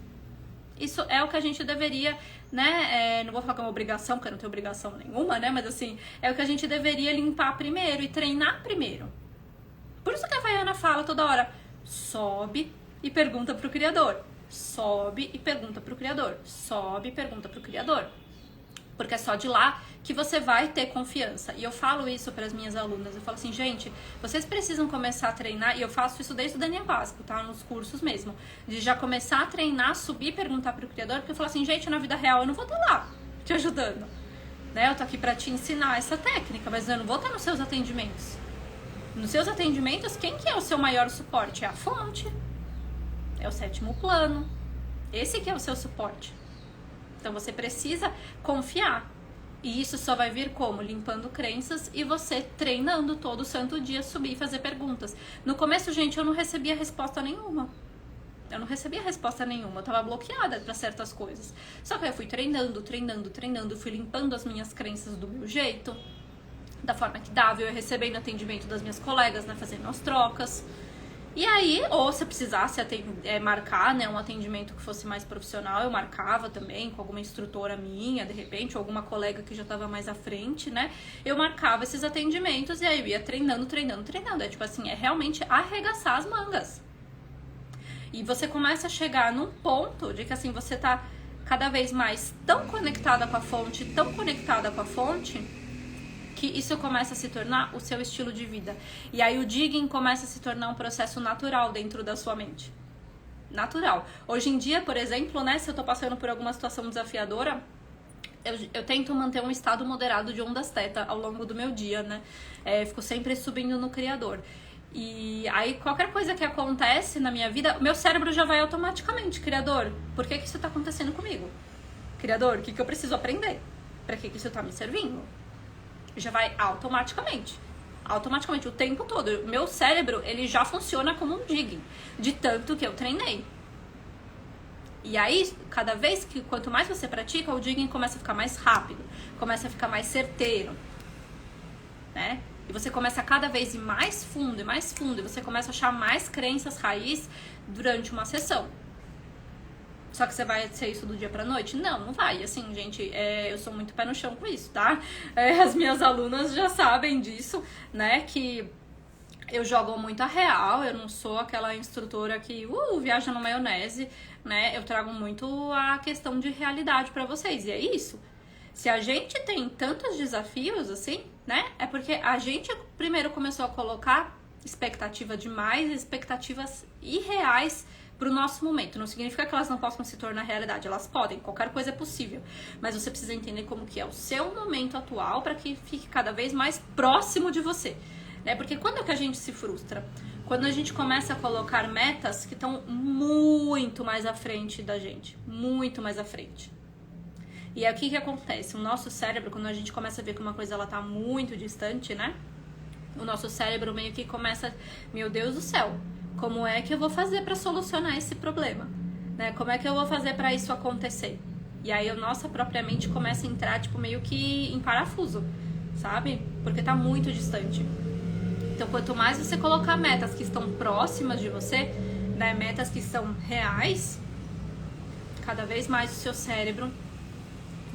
isso é o que a gente deveria, né? Não vou falar que é uma obrigação, porque eu não tenho obrigação nenhuma, né? Mas, assim, é o que a gente deveria limpar primeiro e treinar primeiro. Por isso que a Vaiana fala toda hora, sobe e pergunta pro Criador. Sobe e pergunta pro Criador. Sobe e pergunta pro Criador. Porque é só de lá que você vai ter confiança. E eu falo isso para as minhas alunas. Eu falo assim, gente, vocês precisam começar a treinar. E eu faço isso desde o DNA básico, tá? Nos cursos mesmo. De já começar a treinar, subir e perguntar pro Criador. Porque eu falo assim, gente, na vida real eu não vou estar lá te ajudando. Né? Eu tô aqui para te ensinar essa técnica, mas eu não vou estar nos seus atendimentos. Nos seus atendimentos, quem que é o seu maior suporte? É a fonte. É o 7º plano. Esse que é o seu suporte. Então você precisa confiar. E isso só vai vir como? Limpando crenças e você treinando todo santo dia, subir e fazer perguntas. No começo, gente, eu não recebia resposta nenhuma. Eu não recebia resposta nenhuma, eu tava bloqueada para certas coisas. Só que eu fui treinando, fui limpando as minhas crenças do meu jeito, da forma que dava, eu ia recebendo atendimento das minhas colegas, né, fazendo as trocas. E aí, ou se eu precisasse marcar, né, um atendimento que fosse mais profissional, eu marcava também com alguma instrutora minha, de repente, ou alguma colega que já estava mais à frente, né? Eu marcava esses atendimentos e aí eu ia treinando. É tipo assim, é realmente arregaçar as mangas. E você começa a chegar num ponto de que assim, você tá cada vez mais tão conectada com a fonte, que isso começa a se tornar o seu estilo de vida. E aí o digging começa a se tornar um processo natural dentro da sua mente. Natural. Hoje em dia, por exemplo, né, se eu tô passando por alguma situação desafiadora, eu tento manter um estado moderado de ondas θ ao longo do meu dia, né? Fico sempre subindo no Criador. E aí qualquer coisa que acontece na minha vida, meu cérebro já vai automaticamente, Criador, por que isso tá acontecendo comigo? Criador, o que eu preciso aprender? Pra que isso tá me servindo? Já vai automaticamente, o tempo todo. O meu cérebro, ele já funciona como um digging, de tanto que eu treinei. E aí, quanto mais você pratica, o digging começa a ficar mais rápido, começa a ficar mais certeiro, né? E você começa a cada vez ir mais fundo, e você começa a achar mais crenças raiz durante uma sessão. Só que você vai ser isso do dia pra noite? Não vai. Assim, gente, eu sou muito pé no chão com isso, tá? As minhas alunas já sabem disso, né? Que eu jogo muito a real, eu não sou aquela instrutora que viaja na maionese, né? Eu trago muito a questão de realidade pra vocês. E é isso. Se a gente tem tantos desafios, assim, né? É porque a gente primeiro começou a colocar expectativa demais, expectativas irreais pro nosso momento. Não significa que elas não possam se tornar realidade, elas podem, qualquer coisa é possível, mas você precisa entender como que é o seu momento atual para que fique cada vez mais próximo de você, né? Porque quando é que a gente se frustra? Quando a gente começa a colocar metas que estão muito mais à frente da gente, muito mais à frente. E aí o que acontece? O nosso cérebro, quando a gente começa a ver que uma coisa ela tá muito distante, né? O nosso cérebro meio que começa, meu Deus do céu, como é que eu vou fazer para solucionar esse problema? Né? Como é que eu vou fazer para isso acontecer? E aí a nossa própria mente começa a entrar, tipo, meio que em parafuso, sabe? Porque tá muito distante. Então, quanto mais você colocar metas que estão próximas de você, né? Metas que são reais, cada vez mais o seu cérebro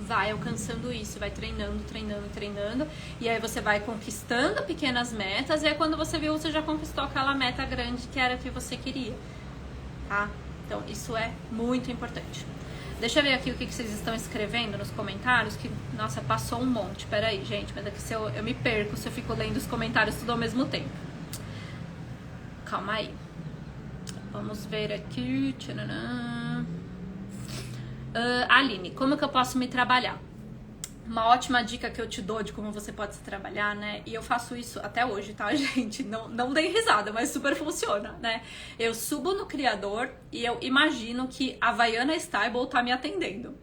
vai alcançando isso, vai treinando, e aí você vai conquistando pequenas metas, e aí quando você viu, você já conquistou aquela meta grande que era a que você queria, tá? Então, isso é muito importante. Deixa eu ver aqui o que vocês estão escrevendo nos comentários, que, nossa, passou um monte, peraí, gente, mas aqui eu me perco se eu fico lendo os comentários tudo ao mesmo tempo. Calma aí. Vamos ver aqui, tchananã. Aline, como que eu posso me trabalhar? Uma ótima dica que eu te dou de como você pode se trabalhar, né? E eu faço isso até hoje, tá, gente? Não dei risada, mas super funciona, né? Eu subo no Criador e eu imagino que a Havaiana Stable tá me atendendo.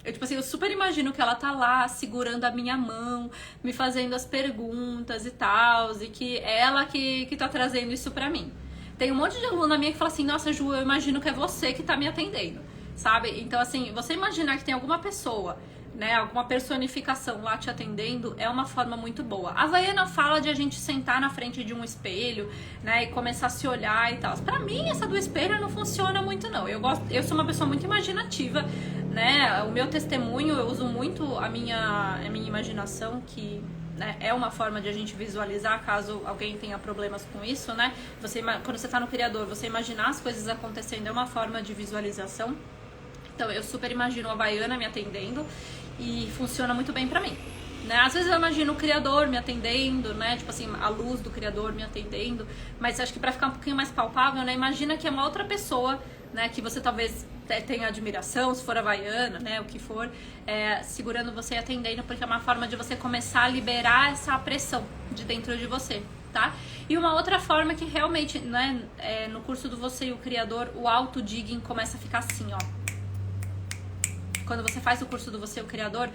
Eu super imagino que ela tá lá segurando a minha mão, me fazendo as perguntas e tal, e que é ela que tá trazendo isso pra mim. Tem um monte de aluna minha que fala assim, nossa, Ju, eu imagino que é você que tá me atendendo. Sabe? Então, assim, você imaginar que tem alguma pessoa, né, alguma personificação lá te atendendo, é uma forma muito boa. A Havaiana fala de a gente sentar na frente de um espelho, né, e começar a se olhar e tal. Pra mim, essa do espelho não funciona muito, não. Eu sou uma pessoa muito imaginativa, né, o meu testemunho, eu uso muito a minha imaginação, que, né, é uma forma de a gente visualizar, caso alguém tenha problemas com isso, né. Quando você tá no Criador, você imaginar as coisas acontecendo é uma forma de visualização. Então, eu super imagino a Havaiana me atendendo e funciona muito bem pra mim, né? Às vezes eu imagino o Criador me atendendo, né? Tipo assim, a luz do Criador me atendendo. Mas acho que pra ficar um pouquinho mais palpável, né? Imagina que é uma outra pessoa, né? Que você talvez tenha admiração, se for Havaiana, né? O que for, segurando você e atendendo, porque é uma forma de você começar a liberar essa pressão de dentro de você, tá? E uma outra forma que realmente, né? No curso do Você e o Criador, o auto-digging começa a ficar assim, ó. quando você faz o curso do Você, o Criador,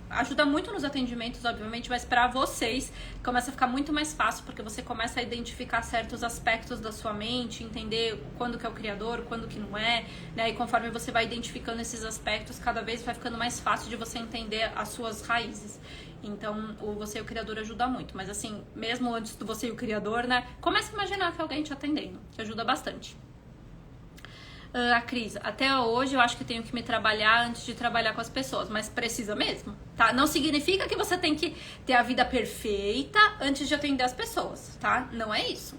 ajuda muito nos atendimentos, obviamente, mas para vocês começa a ficar muito mais fácil, porque você começa a identificar certos aspectos da sua mente, entender quando que é o criador, quando que não é, né? E conforme você vai identificando esses aspectos, cada vez vai ficando mais fácil de você entender as suas raízes. Então, o Você e o Criador ajuda muito. Mas assim, mesmo antes do Você e o Criador, né? Comece a imaginar que alguém te atendendo, que ajuda bastante. A Cris, até hoje eu acho que tenho que me trabalhar antes de trabalhar com as pessoas, mas precisa mesmo, tá? Não significa que você tem que ter a vida perfeita antes de atender as pessoas, tá? Não é isso.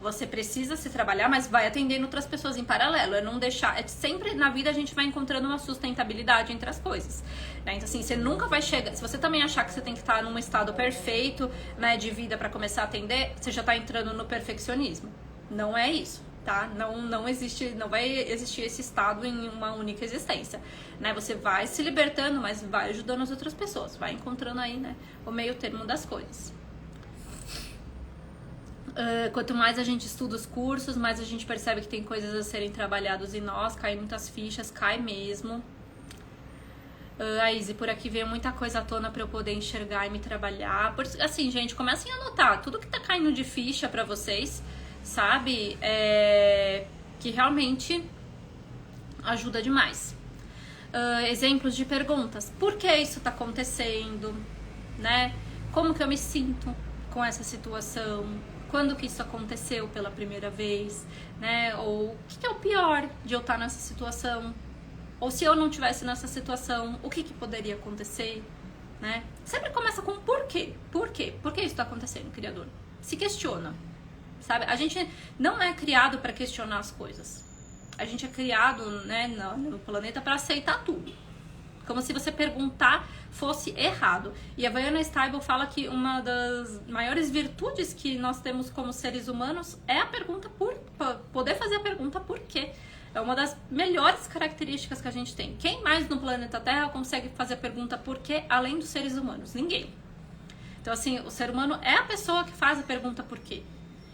Você precisa se trabalhar, mas vai atendendo outras pessoas em paralelo. É não deixar. Sempre na vida a gente vai encontrando uma sustentabilidade entre as coisas, né? Então, assim, você nunca vai chegar. Se você também achar que você tem que estar num estado perfeito, né, de vida para começar a atender, você já tá entrando no perfeccionismo. Não é isso, tá? Não existe, não vai existir esse estado em uma única existência, né? Você vai se libertando, mas vai ajudando as outras pessoas, vai encontrando aí, né, o meio termo das coisas. Quanto mais a gente estuda os cursos, mais a gente percebe que tem coisas a serem trabalhadas em nós, cai muitas fichas, cai mesmo. A Izzy, por aqui veio muita coisa à tona pra eu poder enxergar e me trabalhar. Assim, gente, comecem a anotar tudo que tá caindo de ficha pra vocês, sabe? Que realmente ajuda demais. Exemplos de perguntas. Por que isso tá acontecendo? Né? Como que eu me sinto com essa situação? Quando que isso aconteceu pela primeira vez, né? Ou o que é o pior de eu estar nessa situação? Ou se eu não estivesse nessa situação, o que poderia acontecer, né? Sempre começa com por quê? Por quê? Por que isso está acontecendo, criador? Se questiona, sabe? A gente não é criado para questionar as coisas. A gente é criado, né, no planeta para aceitar tudo. Como se você perguntar fosse errado. E a Vaiana Steibel fala que uma das maiores virtudes que nós temos como seres humanos é a pergunta poder fazer a pergunta por quê. É uma das melhores características que a gente tem. Quem mais no planeta Terra consegue fazer a pergunta por quê além dos seres humanos? Ninguém. Então, assim, o ser humano é a pessoa que faz a pergunta por quê.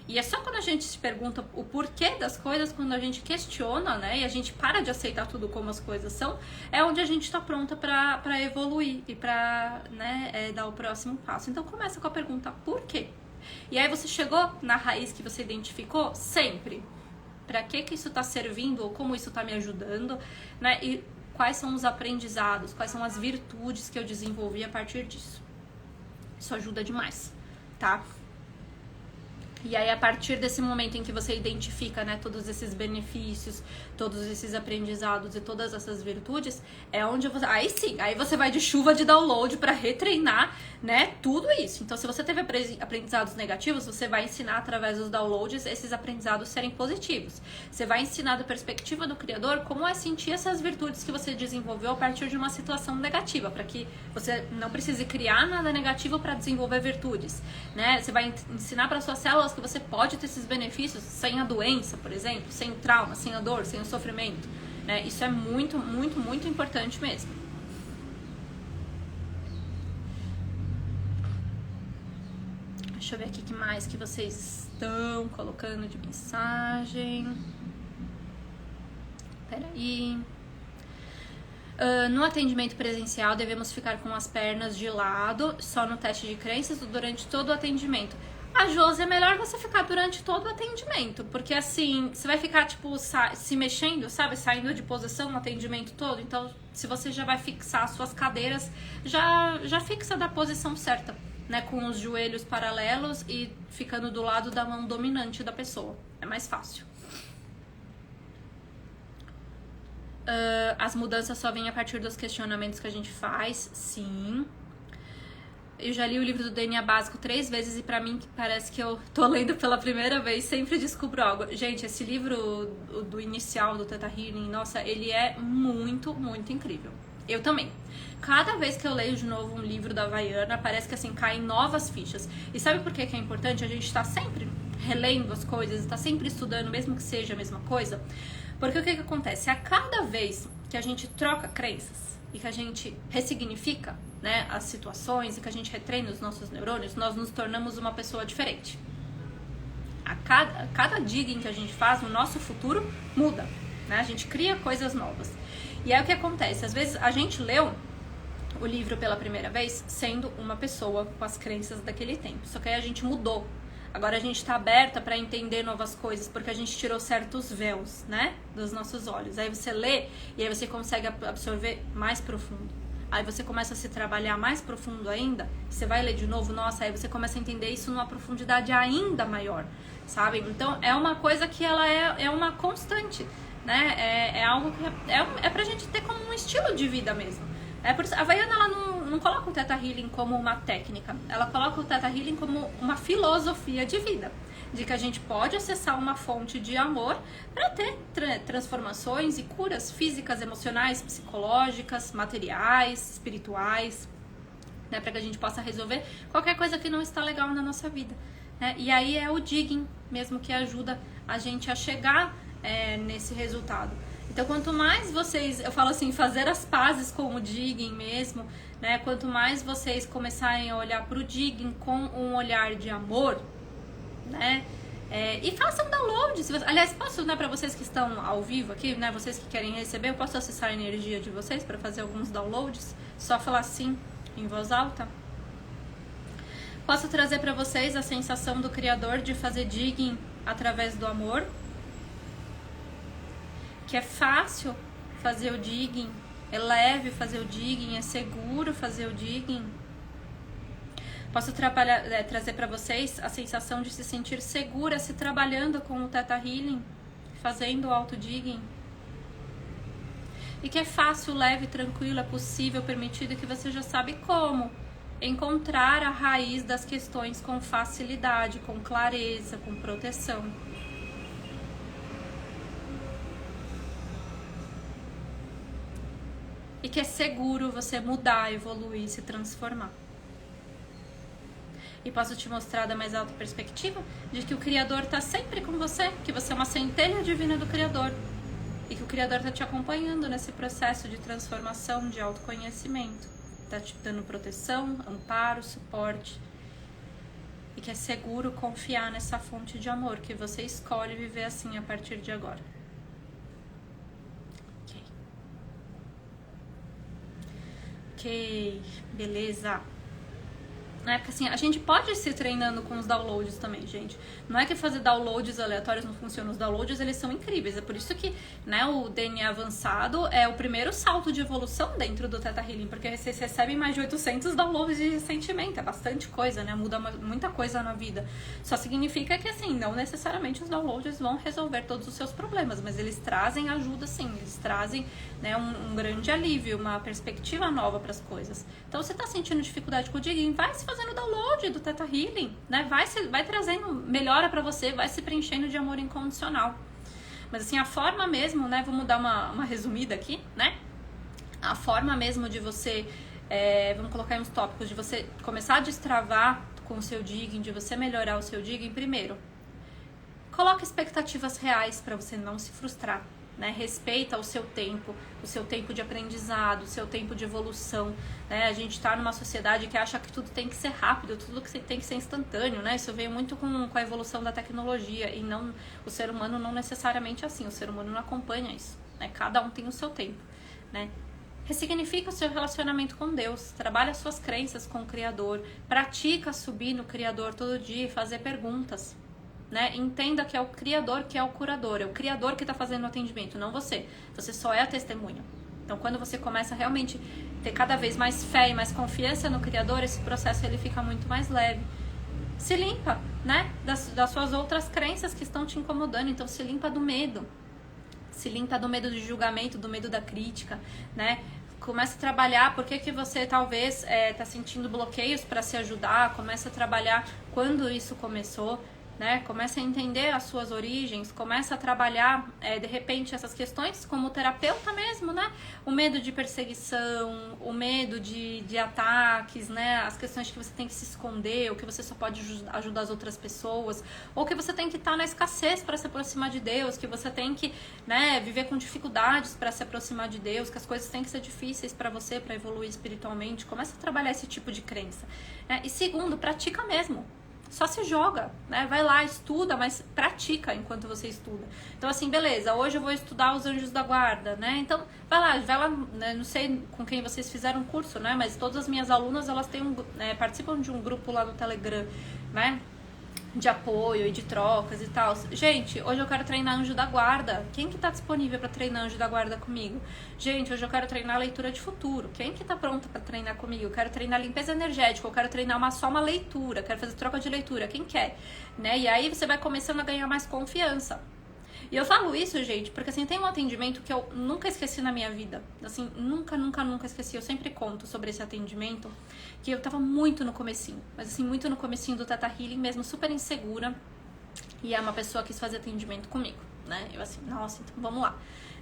E é só quando a gente se pergunta o porquê das coisas, quando a gente questiona, né, e a gente para de aceitar tudo como as coisas são, é onde a gente está pronta para evoluir e para, né, dar o próximo passo. Então começa com a pergunta por quê? E aí você chegou na raiz que você identificou sempre. Para que isso está servindo ou como isso está me ajudando, né? E quais são os aprendizados, quais são as virtudes que eu desenvolvi a partir disso. Isso ajuda demais, tá? E aí, a partir desse momento em que você identifica, né, todos esses benefícios, todos esses aprendizados e todas essas virtudes, é onde você... Aí sim, aí você vai de chuva de download para retreinar, né, tudo isso. Então, se você teve aprendizados negativos, você vai ensinar através dos downloads esses aprendizados serem positivos. Você vai ensinar da perspectiva do criador como é sentir essas virtudes que você desenvolveu a partir de uma situação negativa, para que você não precise criar nada negativo para desenvolver virtudes, né? Você vai ensinar para suas células que você pode ter esses benefícios sem a doença, por exemplo, sem o trauma, sem a dor, sem o sofrimento, né? Isso é muito, muito, muito importante mesmo. Deixa eu ver aqui o que mais que vocês estão colocando de mensagem. Peraí. No atendimento presencial, devemos ficar com as pernas de lado, só no teste de crenças ou durante todo o atendimento? Josi, é melhor você ficar durante todo o atendimento, porque assim, você vai ficar, tipo, se mexendo, sabe? Saindo de posição no atendimento todo. Então, se você já vai fixar as suas cadeiras, já fixa da posição certa, né? Com os joelhos paralelos e ficando do lado da mão dominante da pessoa. É mais fácil. As mudanças só vêm a partir dos questionamentos que a gente faz, sim. Eu já li o livro do DNA Básico 3 vezes e pra mim parece que eu tô lendo pela primeira vez, sempre descubro algo. Gente, esse livro do inicial do Theta Healing, nossa, ele é muito, muito incrível. Eu também. Cada vez que eu leio de novo um livro da Vaiana, parece que assim, caem novas fichas. E sabe por que é importante? A gente tá sempre relendo as coisas, tá sempre estudando, mesmo que seja a mesma coisa. Porque o que acontece? A cada vez que a gente troca crenças e que a gente ressignifica, né, as situações e que a gente retreina os nossos neurônios, nós nos tornamos uma pessoa diferente. A cada digging que a gente faz, o nosso futuro muda, né? A gente cria coisas novas. E aí o que acontece? Às vezes a gente leu o livro pela primeira vez sendo uma pessoa com as crenças daquele tempo. Só que aí a gente mudou. Agora a gente tá aberta para entender novas coisas, porque a gente tirou certos véus, né, dos nossos olhos. Aí você lê e aí você consegue absorver mais profundo. Aí você começa a se trabalhar mais profundo ainda, você vai ler de novo, nossa, aí você começa a entender isso numa profundidade ainda maior, sabe? Então é uma coisa que ela é uma constante, né? É algo que é pra gente ter como um estilo de vida mesmo. Por isso, a Havaiana, ela não coloca o Theta Healing como uma técnica, ela coloca o Theta Healing como uma filosofia de vida, de que a gente pode acessar uma fonte de amor para ter transformações e curas físicas, emocionais, psicológicas, materiais, espirituais, né, para que a gente possa resolver qualquer coisa que não está legal na nossa vida, né? E aí é o digging mesmo que ajuda a gente a chegar nesse resultado. Então, quanto mais vocês, eu falo assim, fazer as pazes com o digging mesmo, né? Quanto mais vocês começarem a olhar para o digging com um olhar de amor, né? E façam download. Aliás, posso, né, para vocês que estão ao vivo aqui, né, vocês que querem receber, eu posso acessar a energia de vocês para fazer alguns downloads? Só falar sim em voz alta. Posso trazer para vocês a sensação do Criador de fazer digging através do amor. Que é fácil fazer o digging, é leve fazer o digging, é seguro fazer o digging. Posso trazer para vocês a sensação de se sentir segura se trabalhando com o Theta Healing, fazendo o auto-digging. E que é fácil, leve, tranquilo, é possível, permitido, que você já sabe como encontrar a raiz das questões com facilidade, com clareza, com proteção. E que é seguro você mudar, evoluir, se transformar. E posso te mostrar da mais alta perspectiva de que o Criador está sempre com você, que você é uma centelha divina do Criador. E que o Criador está te acompanhando nesse processo de transformação, de autoconhecimento. Está te dando proteção, amparo, suporte. E que é seguro confiar nessa fonte de amor, que você escolhe viver assim a partir de agora. Ok, beleza. Porque assim, a gente pode ir se treinando com os downloads também, gente. Não é que fazer downloads aleatórios não funciona. Os downloads, eles são incríveis. É por isso que, né, o DNA avançado é o primeiro salto de evolução dentro do Theta Healing. Porque vocês recebem mais de 800 downloads de sentimento. É bastante coisa, né? Muda muita coisa na vida. Só significa que, assim, não necessariamente os downloads vão resolver todos os seus problemas. Mas eles trazem ajuda, sim. Eles trazem, né, um grande alívio, uma perspectiva nova para as coisas. Então, você tá sentindo dificuldade com o digging, vai se fazendo download do Theta Healing, né? Vai trazendo melhora pra você, vai se preenchendo de amor incondicional. Mas assim, a forma mesmo, né? Vamos dar uma resumida aqui, né? A forma mesmo de você, vamos colocar aí uns tópicos, de você começar a destravar com o seu digging, de você melhorar o seu digging. Primeiro, coloque expectativas reais pra você não se frustrar. Né, respeita o seu tempo de aprendizado, o seu tempo de evolução, né? A gente está numa sociedade que acha que tudo tem que ser rápido, tudo que tem que ser instantâneo, né? Isso veio muito com a evolução da tecnologia e não, o ser humano não necessariamente assim, o ser humano não acompanha isso, né? Cada um tem o seu tempo, né? Ressignifica o seu relacionamento com Deus, trabalha as suas crenças com o Criador, pratica subir no Criador todo dia e fazer perguntas. Né? Entenda que é o Criador que é o curador, é o Criador que está fazendo o atendimento, não você. Você só é a testemunha. Então, quando você começa a realmente ter cada vez mais fé e mais confiança no Criador, esse processo ele fica muito mais leve. Se limpa, né? Das suas outras crenças que estão te incomodando. Então, se limpa do medo. Se limpa do medo de julgamento, do medo da crítica, né? Começa a trabalhar por que você talvez está sentindo bloqueios para se ajudar. Começa a trabalhar quando isso começou. Né? Começa a entender as suas origens, começa a trabalhar, de repente, essas questões como terapeuta mesmo, né? O medo de perseguição, o medo de ataques, né? As questões que você tem que se esconder, ou que você só pode ajudar as outras pessoas, ou que você tem que estar na escassez para se aproximar de Deus, que você tem que, né, viver com dificuldades para se aproximar de Deus, que as coisas têm que ser difíceis para você, para evoluir espiritualmente. Começa a trabalhar esse tipo de crença. Né? E segundo, pratica mesmo. só se joga, né? Vai lá, estuda, mas pratica enquanto você estuda. Então, assim, beleza, hoje eu vou estudar os anjos da guarda, né? Então, vai lá, né? Não sei com quem vocês fizeram curso, né? Mas todas as minhas alunas, elas têm participam de um grupo lá no Telegram, né? De apoio e de trocas e tal. Gente, hoje eu quero treinar anjo da guarda. Quem que tá disponível para treinar anjo da guarda comigo? Gente, hoje eu quero treinar leitura de futuro. Quem que tá pronta para treinar comigo? Eu quero treinar limpeza energética, eu quero treinar só uma leitura, quero fazer troca de leitura. Quem quer? Né? E aí você vai começando a ganhar mais confiança. E eu falo isso, gente, porque assim, tem um atendimento que eu nunca esqueci na minha vida. Assim, nunca esqueci. Eu sempre conto sobre esse atendimento, que eu tava muito no comecinho. Mas assim, muito no comecinho do Theta Healing mesmo, super insegura. E uma pessoa quis fazer atendimento comigo, né? Eu assim, nossa, então vamos lá.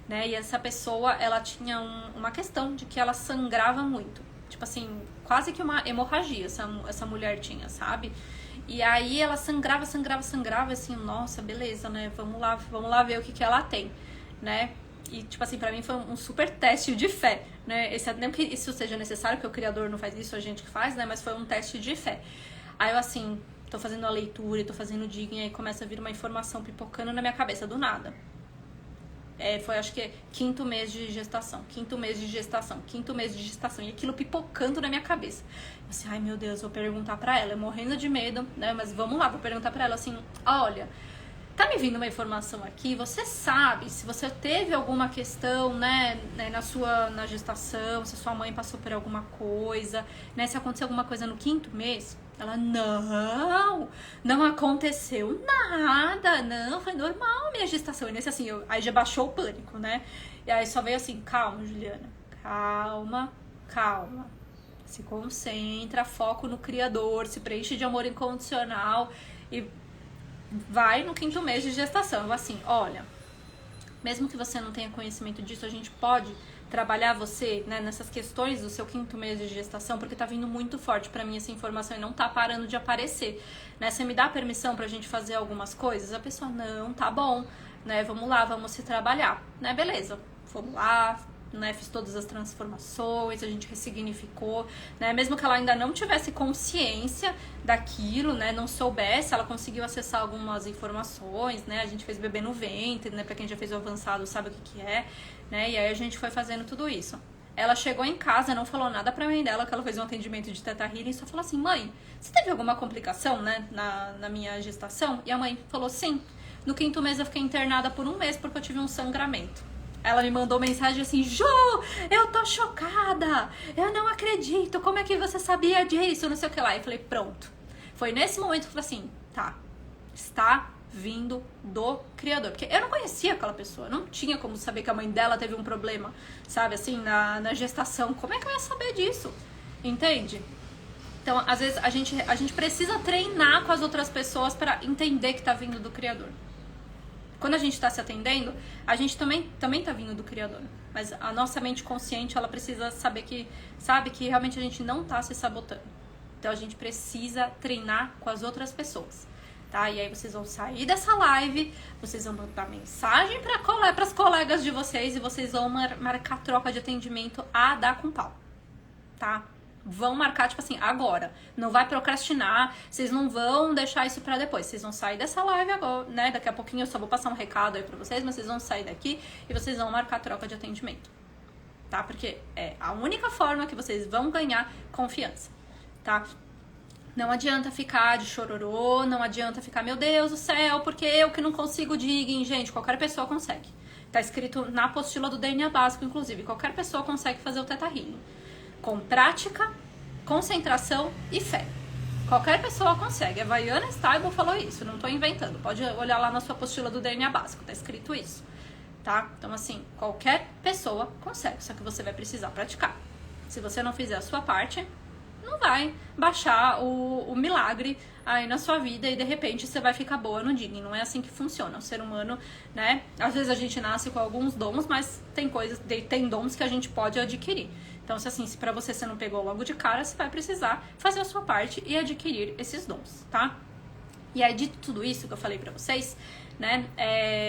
Né? E essa pessoa, ela tinha uma questão de que ela sangrava muito. Tipo assim, quase que uma hemorragia essa mulher tinha, sabe? E aí ela sangrava, assim, nossa, beleza, né? Vamos lá ver o que ela tem, né? E, tipo assim, pra mim foi um super teste de fé, né? Nem que isso seja necessário, porque o Criador não faz isso, a gente que faz, né? Mas foi um teste de fé. Aí eu, assim, tô fazendo a leitura, tô fazendo o digging, aí começa a vir uma informação pipocando na minha cabeça, do nada. Foi, acho que, quinto mês de gestação. E aquilo pipocando na minha cabeça. Eu assim, ai meu Deus, vou perguntar pra ela. Eu morrendo de medo, né? Mas vamos lá, vou perguntar pra ela assim, olha, tá me vindo uma informação aqui, você sabe se você teve alguma questão, né, na gestação, se sua mãe passou por alguma coisa, né, se aconteceu alguma coisa no quinto mês? Ela, não aconteceu nada, não, foi normal a minha gestação. E nesse assim, aí já baixou o pânico, né? E aí só veio assim, calma, Juliana, calma. Se concentra, foco no Criador, se preenche de amor incondicional e vai no quinto mês de gestação. Eu assim, olha, mesmo que você não tenha conhecimento disso, a gente pode trabalhar você, né, nessas questões do seu quinto mês de gestação, porque tá vindo muito forte pra mim essa informação e não tá parando de aparecer, né? Você me dá permissão pra gente fazer algumas coisas? A pessoa, não, tá bom, né? Vamos lá, vamos se trabalhar, né? Beleza, vamos lá, né? Fiz todas as transformações, a gente ressignificou, né? Mesmo que ela ainda não tivesse consciência daquilo, né? Não soubesse, ela conseguiu acessar algumas informações, né? A gente fez bebê no ventre, né? Pra quem já fez o avançado sabe o que é, né? E aí a gente foi fazendo tudo isso. Ela chegou em casa, não falou nada pra mãe dela, que ela fez um atendimento de Theta Healing, só falou assim, mãe, você teve alguma complicação, né, na minha gestação? E a mãe falou, sim, no quinto mês eu fiquei internada por 1 mês porque eu tive um sangramento. Ela me mandou mensagem assim, Ju, eu tô chocada, eu não acredito, como é que você sabia disso, não sei o que lá. E falei, pronto. Foi nesse momento que eu falei assim, tá, está vindo do Criador. Porque eu não conhecia aquela pessoa, não tinha como saber que a mãe dela teve um problema, sabe, assim, na gestação. Como é que eu ia saber disso? Entende? Então, às vezes, a gente precisa treinar com as outras pessoas para entender que tá vindo do Criador. Quando a gente está se atendendo, a gente também tá vindo do Criador. Mas a nossa mente consciente, ela precisa saber que, sabe, que realmente a gente não tá se sabotando. Então a gente precisa treinar com as outras pessoas, tá? E aí vocês vão sair dessa live, vocês vão mandar mensagem para as colegas de vocês e vocês vão marcar troca de atendimento a dar com pau, tá? Vão marcar, tipo assim, agora. Não vai procrastinar, vocês não vão deixar isso pra depois. Vocês vão sair dessa live agora, né? Daqui a pouquinho eu só vou passar um recado aí pra vocês, mas vocês vão sair daqui e vocês vão marcar troca de atendimento, tá? Porque é a única forma que vocês vão ganhar confiança, tá? Não adianta ficar de chororô, não adianta ficar, meu Deus do céu, porque eu que não consigo digging. Gente, qualquer pessoa consegue. Tá escrito na apostila do DNA básico, inclusive. Qualquer pessoa consegue fazer o Theta Healing. Com prática, concentração e fé. Qualquer pessoa consegue. A Vaiana Stable falou isso, não tô inventando. Pode olhar lá na sua apostila do DNA básico, tá escrito isso, tá? Então, assim, qualquer pessoa consegue, só que você vai precisar praticar. Se você não fizer a sua parte, não vai baixar o milagre aí na sua vida e de repente você vai ficar boa no digging. Não é assim que funciona. O ser humano, né? Às vezes a gente nasce com alguns dons, mas tem dons que a gente pode adquirir. Então, se pra você não pegou logo de cara, você vai precisar fazer a sua parte e adquirir esses dons, tá? E aí, de tudo isso que eu falei pra vocês, né?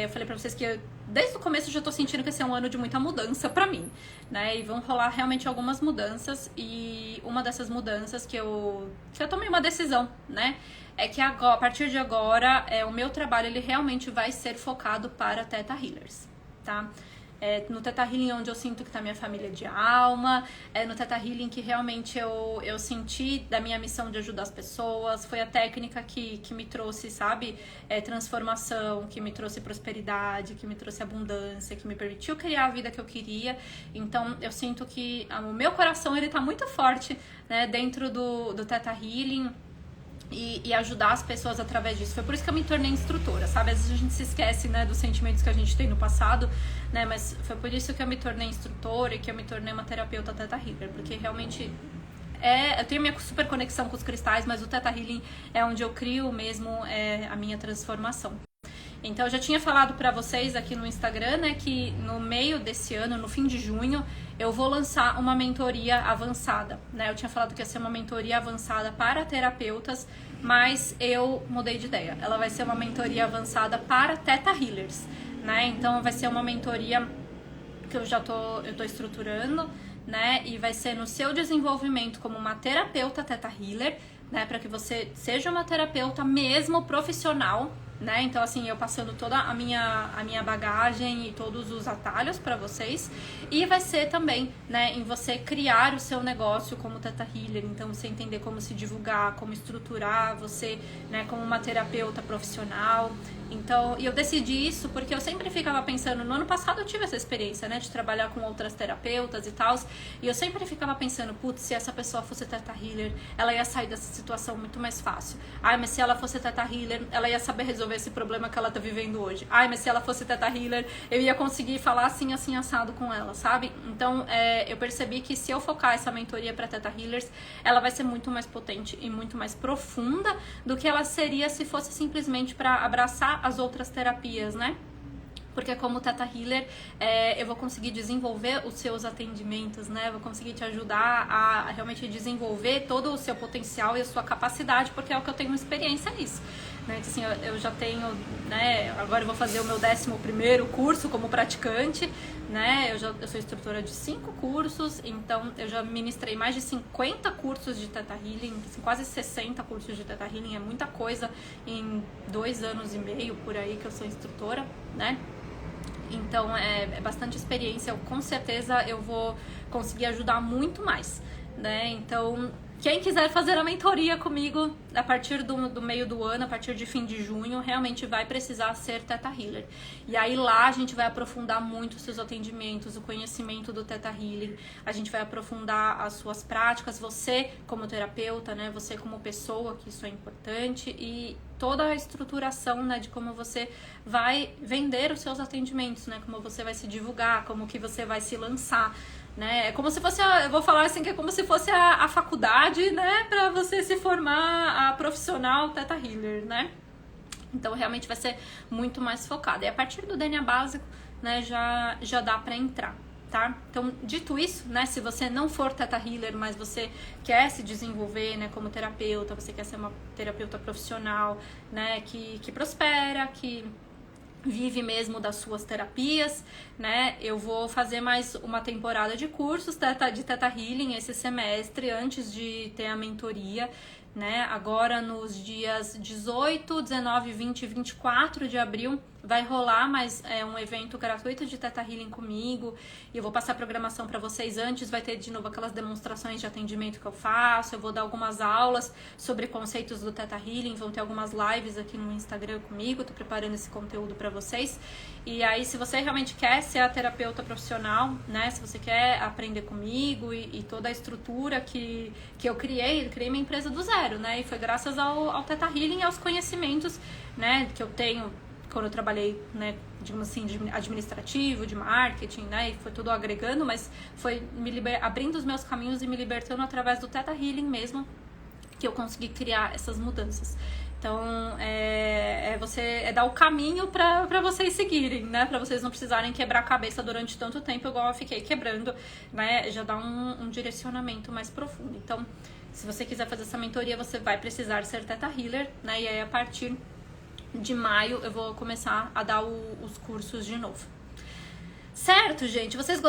Eu falei pra vocês que desde o começo eu já tô sentindo que esse é um ano de muita mudança pra mim, né? E vão rolar realmente algumas mudanças, e uma dessas mudanças que eu tomei uma decisão, né? É que agora, a partir de agora, o meu trabalho ele realmente vai ser focado para Theta Healers, tá? No Theta Healing onde eu sinto que tá minha família de alma, no Theta Healing que realmente eu senti da minha missão de ajudar as pessoas, foi a técnica que me trouxe, sabe, transformação, que me trouxe prosperidade, que me trouxe abundância, que me permitiu criar a vida que eu queria. Então eu sinto que o meu coração ele tá muito forte, né, dentro do Theta Healing, e ajudar as pessoas através disso. Foi por isso que eu me tornei instrutora, sabe? Às vezes a gente se esquece, né, dos sentimentos que a gente tem no passado, né? Mas foi por isso que eu me tornei instrutora e que eu me tornei uma terapeuta Theta Healer, porque realmente eu tenho minha super conexão com os cristais, mas o Theta Healing é onde eu crio mesmo a minha transformação. Então eu já tinha falado pra vocês aqui no Instagram, né, que no meio desse ano, no fim de junho, eu vou lançar uma mentoria avançada, né? Eu tinha falado que ia ser uma mentoria avançada para terapeutas, mas eu mudei de ideia. Ela vai ser uma mentoria avançada para Theta Healers, né? Então vai ser uma mentoria que eu tô estruturando, né? E vai ser no seu desenvolvimento como uma terapeuta Theta Healer, né? Para que você seja uma terapeuta mesmo profissional, né? Então, assim, eu passando toda a minha bagagem e todos os atalhos para vocês. E vai ser também, né, em você criar o seu negócio como Theta Healer. Então, você entender como se divulgar, como estruturar você, né, como uma terapeuta profissional. Então, e eu decidi isso porque eu sempre ficava pensando, no ano passado eu tive essa experiência, né, de trabalhar com outras terapeutas e tal, e eu sempre ficava pensando, putz, se essa pessoa fosse Theta Healer, ela ia sair dessa situação muito mais fácil. Ai, mas se ela fosse Theta Healer, ela ia saber resolver esse problema que ela tá vivendo hoje. Ai, mas se ela fosse Theta Healer, eu ia conseguir falar assim, assim, assado com ela, sabe? Então, eu percebi que se eu focar essa mentoria para Theta Healers, ela vai ser muito mais potente e muito mais profunda do que ela seria se fosse simplesmente para abraçar as outras terapias, né? Porque como Theta Healer, eu vou conseguir desenvolver os seus atendimentos, né? Eu vou conseguir te ajudar a realmente desenvolver todo o seu potencial e a sua capacidade, porque é o que eu tenho experiência nisso. Né? Então, assim, eu já tenho, né? Agora eu vou fazer o meu 11º curso como praticante, né? Eu sou instrutora de 5 cursos, então eu já ministrei mais de 50 cursos de Theta Healing, assim, quase 60 cursos de Theta Healing, é muita coisa em 2 anos e meio por aí que eu sou instrutora, né? Então é bastante experiência, com certeza eu vou conseguir ajudar muito mais, né? Então, quem quiser fazer a mentoria comigo a partir do meio do ano, a partir de fim de junho, realmente vai precisar ser Theta Healer. E aí lá a gente vai aprofundar muito os seus atendimentos, o conhecimento do Theta Healing, a gente vai aprofundar as suas práticas, você como terapeuta, né, você como pessoa, que isso é importante, e toda a estruturação, né, de como você vai vender os seus atendimentos, né, como você vai se divulgar, como que você vai se lançar. Né? É como se fosse, eu vou falar assim, que é como se fosse a faculdade, né, para você se formar a profissional Theta Healer, né? Então realmente vai ser muito mais focado. E a partir do DNA básico, né, já dá para entrar, tá? Então, dito isso, né, se você não for Theta Healer, mas você quer se desenvolver, né, como terapeuta, você quer ser uma terapeuta profissional, né, que prospera, que vive mesmo das suas terapias, né? Eu vou fazer mais uma temporada de cursos de Theta Healing esse semestre, antes de ter a mentoria, né? Agora nos dias 18, 19, 20 e 24 de abril vai rolar mais um evento gratuito de Theta Healing comigo, e eu vou passar a programação para vocês antes, vai ter de novo aquelas demonstrações de atendimento que eu faço, eu vou dar algumas aulas sobre conceitos do Theta Healing, vão ter algumas lives aqui no Instagram comigo, tô preparando esse conteúdo para vocês. E aí, se você realmente quer ser a terapeuta profissional, né, se você quer aprender comigo e toda a estrutura que eu criei minha empresa do zero, né, e foi graças ao Theta Healing e aos conhecimentos, né, que eu tenho quando eu trabalhei, né, digamos assim, de administrativo, de marketing, né, e foi tudo agregando, mas foi abrindo os meus caminhos e me libertando através do Theta Healing mesmo, que eu consegui criar essas mudanças. Então, é dar o caminho para vocês seguirem, né, para vocês não precisarem quebrar a cabeça durante tanto tempo, igual eu fiquei quebrando, né, já dá um direcionamento mais profundo. Então, se você quiser fazer essa mentoria, você vai precisar ser Theta Healer, né, e aí a partir de maio eu vou começar a dar os cursos de novo. Certo, gente? Vocês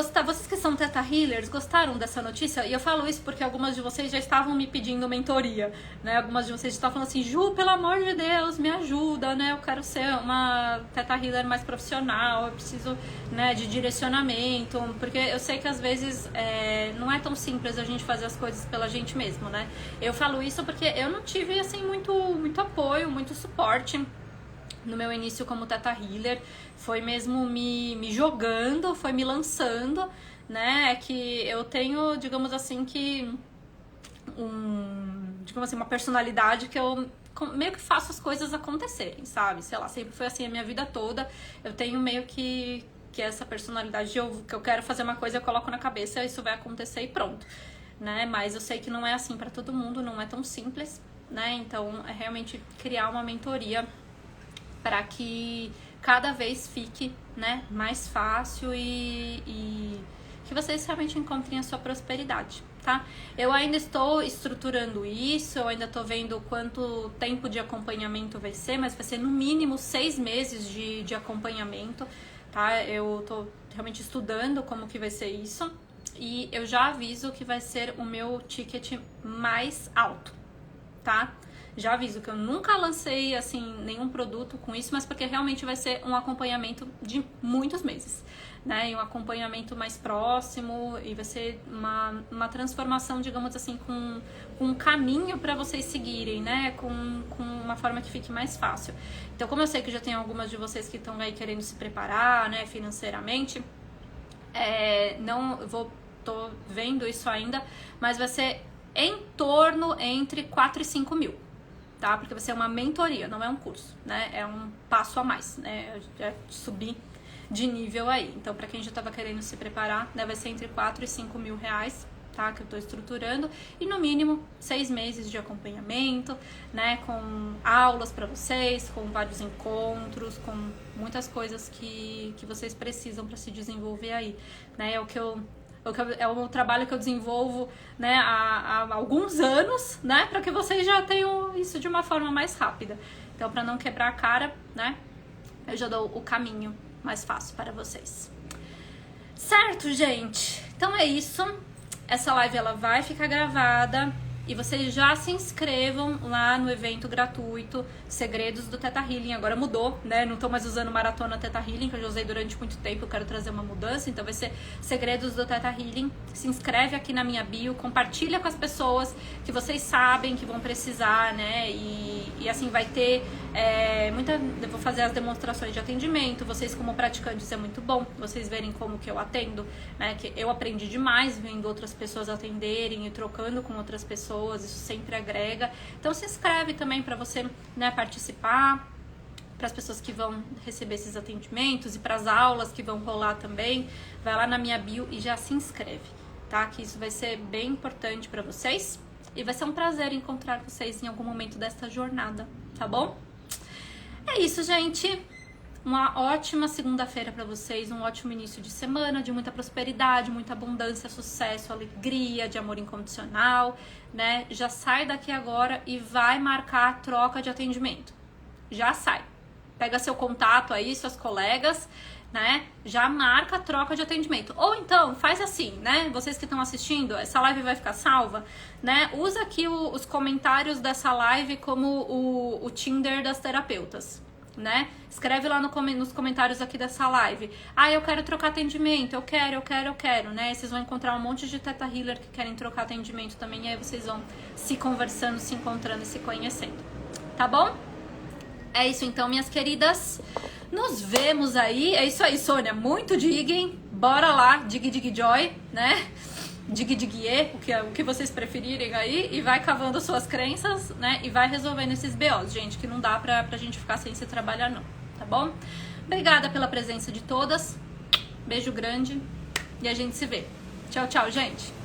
que são Theta Healers, gostaram dessa notícia? E eu falo isso porque algumas de vocês já estavam me pedindo mentoria, né? Algumas de vocês estavam falando assim, Ju, pelo amor de Deus, me ajuda, né? Eu quero ser uma Theta Healer mais profissional, eu preciso, né, de direcionamento, porque eu sei que às vezes não é tão simples a gente fazer as coisas pela gente mesmo, né? Eu falo isso porque eu não tive, assim, muito apoio, muito suporte no meu início como Theta Healer, foi mesmo me jogando, foi me lançando, né, que eu tenho, digamos assim, uma personalidade que eu meio que faço as coisas acontecerem, sabe, sei lá, sempre foi assim a minha vida toda, eu tenho meio que essa personalidade que eu quero fazer uma coisa, eu coloco na cabeça, isso vai acontecer e pronto, né, mas eu sei que não é assim pra todo mundo, não é tão simples, né, então é realmente criar uma mentoria para que cada vez fique, né, mais fácil e que vocês realmente encontrem a sua prosperidade, tá? Eu ainda estou estruturando isso, eu ainda estou vendo quanto tempo de acompanhamento vai ser, mas vai ser no mínimo 6 meses de acompanhamento, tá? Eu estou realmente estudando como que vai ser isso e eu já aviso que vai ser o meu ticket mais alto, tá? Já aviso que eu nunca lancei, assim, nenhum produto com isso, mas porque realmente vai ser um acompanhamento de muitos meses, né? E um acompanhamento mais próximo e vai ser uma transformação, digamos assim, com um caminho para vocês seguirem, né? Com uma forma que fique mais fácil. Então, como eu sei que já tem algumas de vocês que estão aí querendo se preparar, né, financeiramente, tô vendo isso ainda, mas vai ser em torno entre 4 e 5 mil. Tá? Porque vai ser uma mentoria, não é um curso, né? É um passo a mais, né? É subir de nível aí. Então, pra quem já tava querendo se preparar, né? Vai ser entre 4 e 5 mil reais, tá? Que eu tô estruturando. E no mínimo 6 meses de acompanhamento, né? Com aulas pra vocês, com vários encontros, com muitas coisas que vocês precisam pra se desenvolver aí, né? É o trabalho que eu desenvolvo, né, há alguns anos, né, para que vocês já tenham isso de uma forma mais rápida. Então, para não quebrar a cara, né, eu já dou o caminho mais fácil para vocês. Certo, gente? Então é isso. Essa live ela vai ficar gravada e vocês já se inscrevam lá no evento gratuito Segredos do Theta Healing. Agora mudou, né? Não tô mais usando Maratona Theta Healing, que eu já usei durante muito tempo, eu quero trazer uma mudança, então vai ser Segredos do Theta Healing. Se inscreve aqui na minha bio, compartilha com as pessoas que vocês sabem que vão precisar, né? E assim vai ter eu vou fazer as demonstrações de atendimento, vocês como praticantes é muito bom, vocês verem como que eu atendo, né? Que eu aprendi demais vendo outras pessoas atenderem e trocando com outras pessoas, isso sempre agrega. Então se inscreve também para você, né, participar, para as pessoas que vão receber esses atendimentos e para as aulas que vão rolar também, vai lá na minha bio e já se inscreve, tá? Que isso vai ser bem importante para vocês e vai ser um prazer encontrar vocês em algum momento desta jornada, tá bom? É isso, gente. Uma ótima segunda-feira para vocês, um ótimo início de semana, de muita prosperidade, muita abundância, sucesso, alegria, de amor incondicional, né? Já sai daqui agora e vai marcar a troca de atendimento. Já sai. Pega seu contato aí, suas colegas, né? Já marca a troca de atendimento. Ou então, faz assim, né? Vocês que estão assistindo, essa live vai ficar salva, né? Usa aqui os comentários dessa live como o Tinder das terapeutas, né? Escreve lá nos comentários aqui dessa live. Ah, eu quero trocar atendimento, eu quero, né? Vocês vão encontrar um monte de Theta Healer que querem trocar atendimento também, e aí vocês vão se conversando, se encontrando e se conhecendo. Tá bom? É isso então, minhas queridas. Nos vemos aí. É isso aí, Sônia. Muito digging. Bora lá, dig joy, né? Dig o que vocês preferirem aí. E vai cavando suas crenças, né? E vai resolvendo esses BOs, gente. Que não dá pra gente ficar sem se trabalhar, não. Tá bom? Obrigada pela presença de todas. Beijo grande. E a gente se vê. Tchau, tchau, gente.